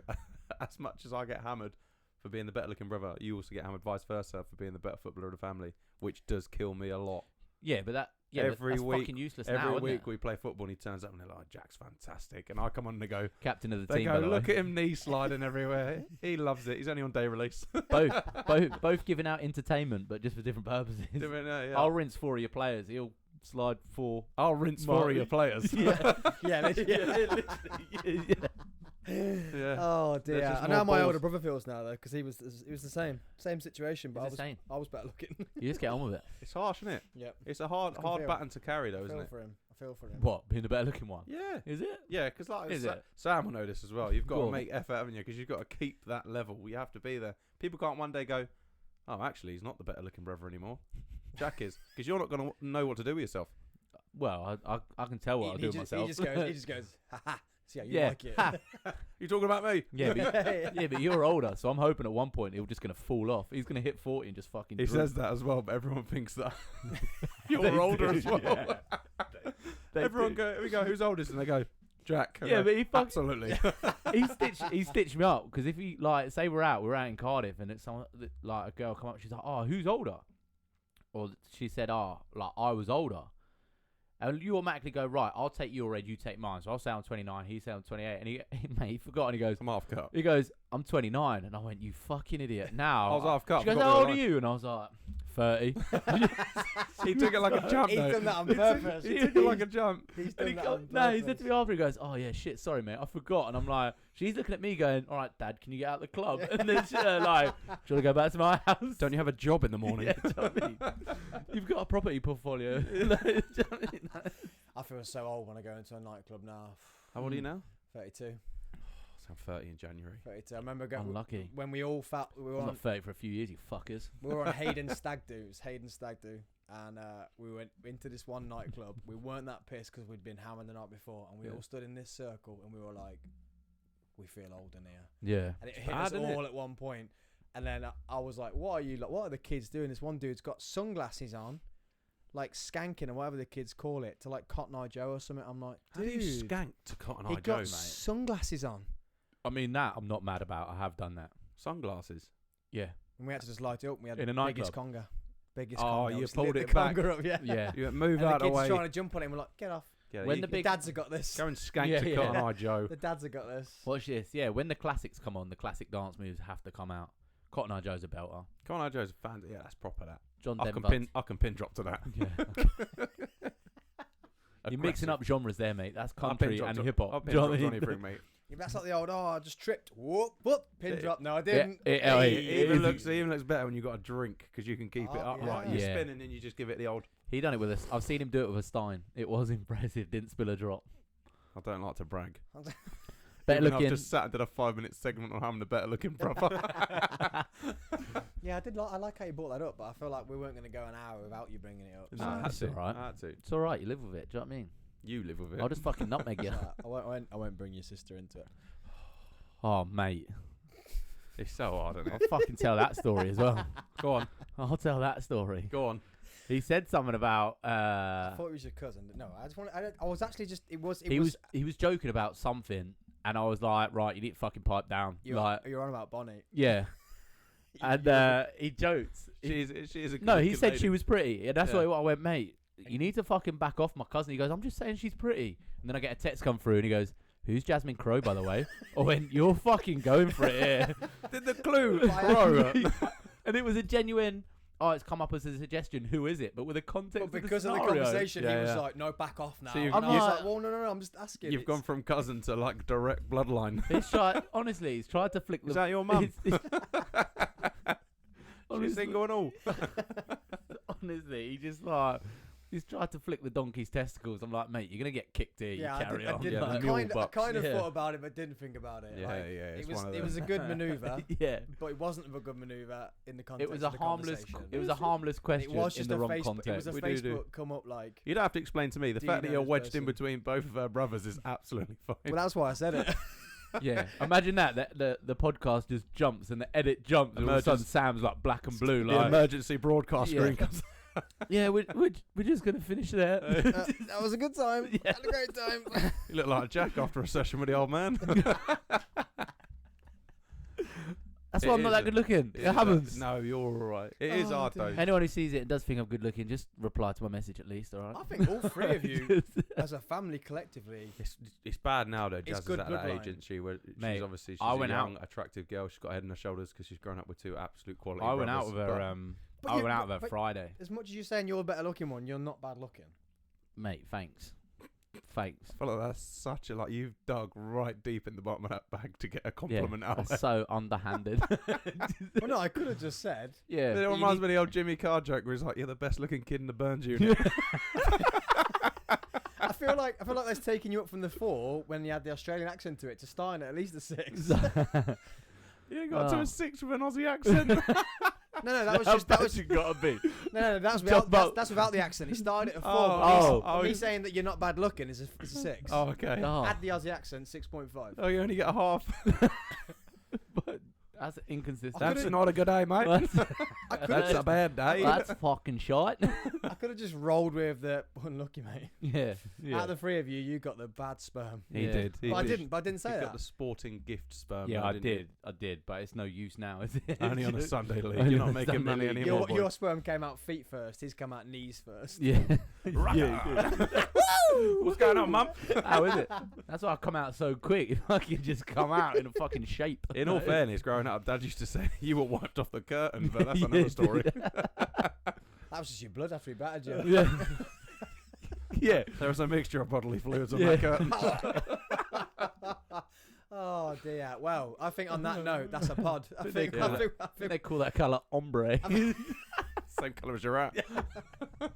as much as I get hammered for being the better looking brother, you also get hammered vice versa for being the better footballer of the family, which does kill me a lot. Yeah, but that's fucking useless now, every isn't week it? we play football and he turns up and they're like, "Jack's fantastic," and I come on and they go, "Captain of the team." team." They go, "Look at him knee sliding everywhere. He loves it. He's only on day release." both giving out entertainment, but just for different purposes. I'll rinse 4 of your players. He'll slide 4. I'll rinse 4 of your players. Yeah. Oh dear. I know how my older brother feels now though, because he was the same situation, but I was better looking. You just get on with it. It's harsh, isn't it? Yeah. It's a hard baton to carry though, isn't it? I feel for him. What, being the better looking one? Yeah. Is it? Yeah, because Sam will know this as well. You've got to make effort, haven't you? Because you've got to keep that level. You have to be there. People can't one day go, "Oh, actually, he's not the better looking brother anymore." Jack is, because you're not going to know what to do with yourself. Well, I can tell what I'll do with myself. He just goes, "Ha ha." See how you like it. You talking about me? Yeah, but you're older, so I'm hoping at one point he's just going to fall off. He's going to hit 40 and just fucking. He says that as well, but everyone thinks that you're older as well. Yeah. Everyone go, "Who's oldest?" And they go, "Jack." Yeah, but he absolutely. he stitched me up because if he say we're out in Cardiff and it's someone like a girl come up, she's like, "Oh, who's older?" Or she said, "Oh, like I was older." And you automatically go, "Right, I'll take your age, you take mine." So I'll say I'm 29, he said I'm 28. And he forgot and he goes, "I'm half cut." He goes, "I'm 29. And I went, "You fucking idiot." Now I was half cut. She goes, "How old are you?" And I was like, 30. He took it like a jump. He's done that on purpose. He took it like a jump. He's done that on purpose. No, he said to me after, he goes, "Oh yeah, shit, sorry mate, I forgot." And I'm like, she's looking at me going, "All right, Dad, can you get out of the club?" And then she's like, "Do you want to go back to my house? Don't you have a job in the morning?" You've got a property portfolio. I feel so old when I go into a nightclub now. How old are you now? 32. I'm 30 in January. 32. I remember going. Unlucky. When we all felt we were I'm on not 30 for a few years, you fuckers. We were on Hayden Stag Do. It was Hayden Stag Do. And we went into this one nightclub. We weren't that pissed because we'd been hammered the night before. And we all stood in this circle and we were like, "We feel old in here." Yeah. And it hit us all at one point. And then I was like, "What are you like? What are the kids doing?" This one dude's got sunglasses on, like skanking or whatever the kids call it, to like Cotton Eye Joe or something. I'm like, "Dude, how do you skank to Cotton Eye Joe, mate?" He got sunglasses on. I mean, that I'm not mad about. I have done that. Sunglasses. Yeah. And we had to just light it up. We had in a biggest conga. Biggest conga. Oh, you pulled it back. Up, yeah. Yeah. You move and out the of the way. kids trying to jump on him. We're like, "Get off." Yeah, when the dads have got this. Go and skank to Cotton Eye Joe. The dads have got this. Watch this. Yeah, when the classics come on, the classic dance moves have to come out. Cotton Eye Joe's a belter. Cotton Eye Joe's a fan. Yeah, that's proper. That. John I can pin drop to that. Yeah. You're mixing up genres there, mate. That's country and hip hop. I'll pin drop Johnny Bring, mate. Yeah, that's like the old, I just tripped. Whoop, pin drop. No, I didn't. It even looks better when you got a drink because you can keep it upright. Yeah. You spin and then you just give it the old. He done it with us. I've seen him do it with a Stein. It was impressive. Didn't spill a drop. I don't like to brag. Better looking. I've just sat and did a 5-minute segment on having a better looking brother. Yeah, I like how you brought that up, but I feel like we weren't going to go an hour without you bringing it up. No, that's all right. I had to. It's all right. You live with it. Do you know what I mean? You live with it. I'll just fucking nutmeg you. I won't bring your sister into it. Oh, mate. It's so hard, isn't it? I'll fucking tell that story as well. Go on. I'll tell that story. Go on. He said something about. I thought it was your cousin. No, I was actually just. He was joking about something, and I was like, "Right, you need to fucking pipe down." You're on about Bonnie. Yeah. And he joked. She is a no, he said lady. She was pretty, and that's why I went, "Mate, you need to fucking back off my cousin." He goes, "I'm just saying she's pretty," and then I get a text come through, and he goes, "Who's Jasmine Crowe, by the way?" I went, "You're fucking going for it here." Did the clue, Crowe? And it was a genuine. oh, it's come up as a suggestion. Who is it? But with the context, but because of the scenario, conversation, he was like, "No, back off now." So And I was like, "Well, no, I'm just asking." You've gone from cousin to like direct bloodline. Honestly, he's tried to flick. Is that your mum? Honestly, She's single and all. Honestly, he's tried to flick the donkey's testicles. I'm like, mate, you're gonna get kicked here. Yeah, you carry on. I kind of thought about it, but didn't think about it. Yeah, It was a good maneuver. Yeah, but it wasn't a good maneuver in the context. it was a harmless. Conversation. It was a harmless question It was just in the a wrong Facebook. context. It was a Facebook come up like. You don't have to explain to me. The Do fact you that know you're this wedged in person? between both of her brothers is absolutely fine. Well, that's why I said it. Yeah, imagine that the podcast just jumps and the edit jumps, and all of a sudden Sam's like black and blue, the like emergency broadcast screen comes. yeah, we're just gonna finish there. That was a good time. Yeah. Had a great time. You look like Jack after a session with the old man. That's why I'm not that good looking. It happens. No, you're all right. It is hard though. Anyone who sees it and does think I'm good looking, just reply to my message at least, all right? I think all three of you, as a family collectively, It's bad now though. Jazz is good at that bloodline. age, isn't she? Where Mate, she's obviously I a went young, attractive girl. She's got a head on her shoulders because she's grown up with two absolute quality. I went out with brothers. her. But I you- went out with her but- Friday, as much as you're saying you're a better looking one, you're not bad looking. mate. Thanks. Thanks. I feel like that's such a you've dug right deep in the bottom of that bag to get a compliment out. That's so underhanded. Well, no, I could have just said. Yeah. It reminds me of the old Jimmy Carr joke where he's like, "You're the best looking kid in the Burns unit." I feel like that's taking you up from the 4 when you had the Australian accent to it to starting at least a 6. You got to a 6 with an Aussie accent. No, that was you gotta be. No, that's without the accent. He started at a 4. Me saying that you're not bad looking is a 6. Oh, okay. Oh. Add the Aussie accent, 6.5. Oh, you only get a half. But that's inconsistent. That's not a good day, mate. That's a bad day. That's fucking shite. I could have just rolled with the unlucky, mate. Yeah. Out of the 3 of you got the bad sperm. He Yeah. did. But I didn't say He that. got the sporting gift sperm. Yeah, though, I didn't did, but it's no use now, is it? Only on a Sunday league. Only You're on not a making Sunday money league. anymore. Your sperm came out feet first. His came out knees first. Yeah. What's going on, mum? How is it? That's why I come out so quick. If I can just come out in a fucking shape. In all fairness, growing up, Dad used to say you were wiped off the curtain, but that's another story. That was just your blood after he battered you. Yeah. Yeah. There was a mixture of bodily fluids on that curtain. Oh dear. Well, I think on that note, that's a pod. I think They call that colour ombre. Same colour as your hat. That's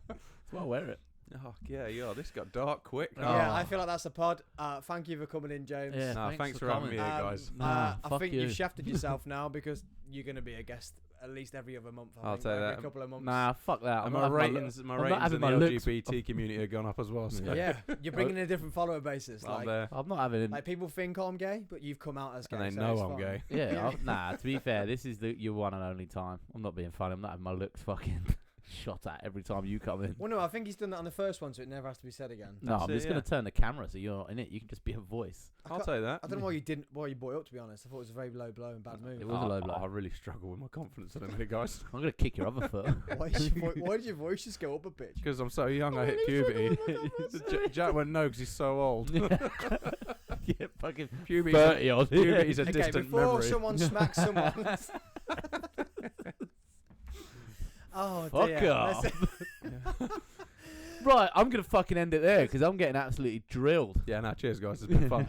why I wear it. Oh, yeah. This got dark quick. Yeah, I feel like that's a pod. Thank you for coming in, James. Yeah. No, thanks for having me here, guys. Nah, I fuck think you. you've shafted yourself now because you're going to be a guest at least every other month. I'll think, tell you every that. couple of months. Nah, fuck that. And I'm my not having ratings, I'm my not ratings having in the my looks. LGBT community have gone up as well. So. Yeah, you're bringing in a different follower basis. I'm there. I'm not having. Like people think I'm gay, but you've come out as gay. And they so know it's I'm fine. gay. Yeah, nah. To be fair, this is your one and only time. I'm not being funny. I'm not having my looks fucking shot at every time you come in. Well, no, I think he's done that on the first one, so it never has to be said again. No, I'm it, just yeah. gonna turn the camera so you're not in it. You can just be a voice. I'll say that. I don't know why you brought it up. To be honest, I thought it was a very low blow and bad move. It was a low blow. I really struggle with my confidence at the minute, guys. I'm gonna kick your other foot. Why did your voice just go up a bitch? Because I'm so young, I hit puberty. Jack went no because he's so old. Yeah, fucking Puberty's 30 odd. Puberty's a Okay, distant before memory. someone smacks someone. Oh Fuck dear. off. Right, I'm gonna fucking end it there because I'm getting absolutely drilled. Yeah, no, cheers, guys. It's been fun.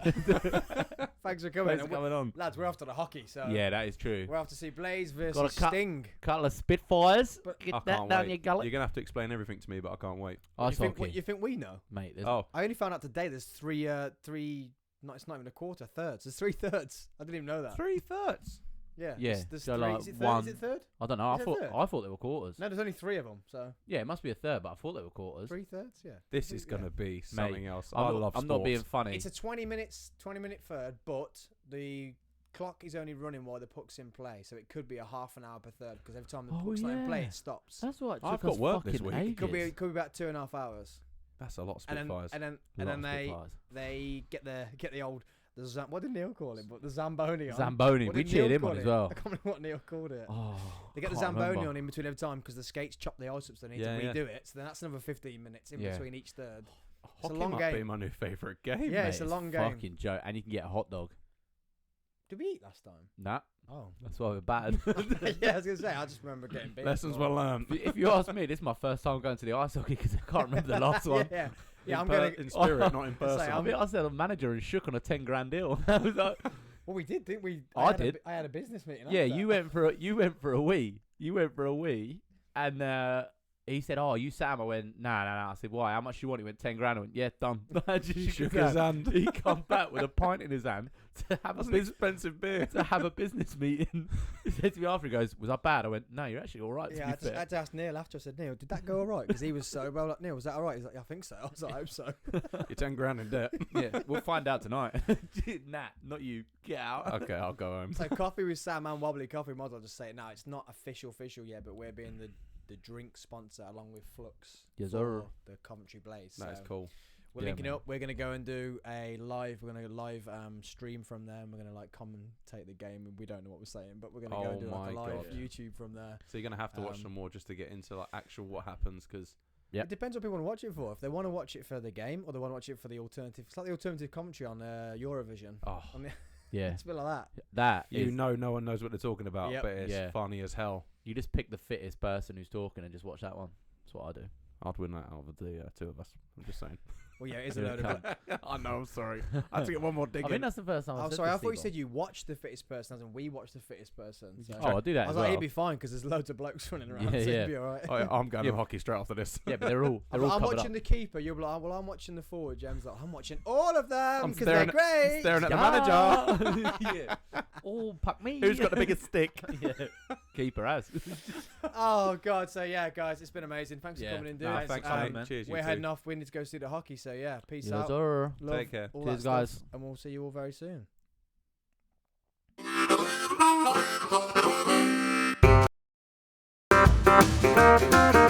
Thanks for coming. Thanks for coming on. Lads, we're off to the hockey, so Yeah, that is true. we're off to see Blaze versus Gotta cut- Sting. Couple of Spitfires. But Get I that can't down wait. your gullet. You're going to have to explain everything to me, but I can't wait. Ice hockey. You think we know? Mate, there's Oh, I only found out today there's three. No, it's not even a quarter. Thirds. There's 3 thirds. I didn't even know that. 3/3. Yeah. Yeah, There's so 3. like Is it third? one- Is it third? I don't know. Is it a third? I thought they were quarters. No, there's only 3 of them. So Yeah, it must be a third, but I thought they were quarters. 3 thirds. Yeah. This is going to be something else. I'm I not- love I'm sports. not being funny. It's a 20-minute third, but the clock is only running while the puck's in play, so it could be a half an hour per third because every time the puck's not in play, yeah. it stops. That's what it I've took got us work this fucking week. ages. It could be about 2.5 hours. That's a lot of And then Spitfires. and then Lot of they Spitfires. get the old what did Neil call it? But the Zamboni on. Zamboni. What We did cheered Neil him on call as it? well. I can't remember what Neil called it. Oh, They get the can't Zamboni remember. on in between every time because the skates chop the ice up, so they need Yeah, to yeah. redo it. So then that's another 15 minutes in Yeah. between each third. Hockey long might game. be my new favourite game. Yeah, Mate, it's a long game. Fucking joke. And you can get a hot dog. Did we eat last time? Nah. Oh, That's why we're bad. yeah, I was gonna say. I just remember getting beat. Lessons well learned. If you ask me, this is my first time going to the ice hockey because I can't remember the last one. Yeah. I'm gonna in spirit, not in person. Say, I mean, I said a manager and shook on a 10 grand deal. I was like, well, we did, didn't we? I did. I had a business meeting. yeah, after. you went for a wee. And he said, "Oh, you Sam?" I went, "Nah." I said, "Why? How much you want?" He went, 10 grand. I went, "Yeah, done." I just Shook his hand. He come back with a pint in his hand to have That's an expensive beer. to have a business meeting. He said to me after, he goes, "Was I bad?" I went, "No, you're actually all right." Yeah, I had to ask Neil after. I said, "Neil, did that go all right?" Because he was so well. Like, Neil, was that all right? He's like, "Yeah, I think so." I was like, "I hope so." You're 10 grand in debt. Yeah, we'll find out tonight. Nah, not you. Get out. Okay, I'll go home. So coffee with Sam and Wobbly Coffee. Might as well just say it now. It's not official yet, but we're being the drink sponsor along with FLUXX Yes, for sir. the Coventry Blaze. That is So cool. We're Yeah, linking man. up. We're gonna go and do a live. We're gonna live stream from there. And we're gonna like commentate the game. And we don't know what we're saying, but we're gonna go and do like a my live God. YouTube from there. So you're gonna have to watch some more just to get into like actual what happens, because Yep. It depends what people want to watch it for. If they want to watch it for the game, or they want to watch it for the alternative. It's like the alternative commentary on Eurovision. oh, On the, Yeah, it's a bit like that. that you is, know, no one knows what they're talking about, Yep. but it's Yeah. funny as hell. you just pick the fittest person who's talking and just watch that one. That's what I do. I'd win that out of the two of us. I'm just saying. Well, yeah, it is a You're load a of. cunt. I know. I'm sorry. I have to get one more dig I in. think that's the first time I've Oh, said sorry. I this, thought you Steve-o. said you watched the fittest person, as in we watched the fittest person. So. Oh, I do that I was as like, well. he'd be fine because there's loads of blokes running around. Yeah, so yeah. he'd be alright. Oh, yeah, I'm going Yeah. to hockey straight after this. Yeah, but they're all I'm covered watching up. the keeper. You'll be like, well, I'm watching the forward. Jem's like, I'm watching all of them I'm because they're great. Staring at the manager. Yeah. Oh, puck me. Who's got the biggest stick? Yeah. Keeper has. Oh God! So yeah, guys, it's been amazing. Thanks Yeah. for coming in, dude. Nah, Thanks, coming, mate. man. Cheers. You We're too. heading off. We need to go see the hockey. So yeah, peace Yes, out. sir. Love, Take care. all Cheers, that guys. stuff, and we'll see you all very soon. Thank you.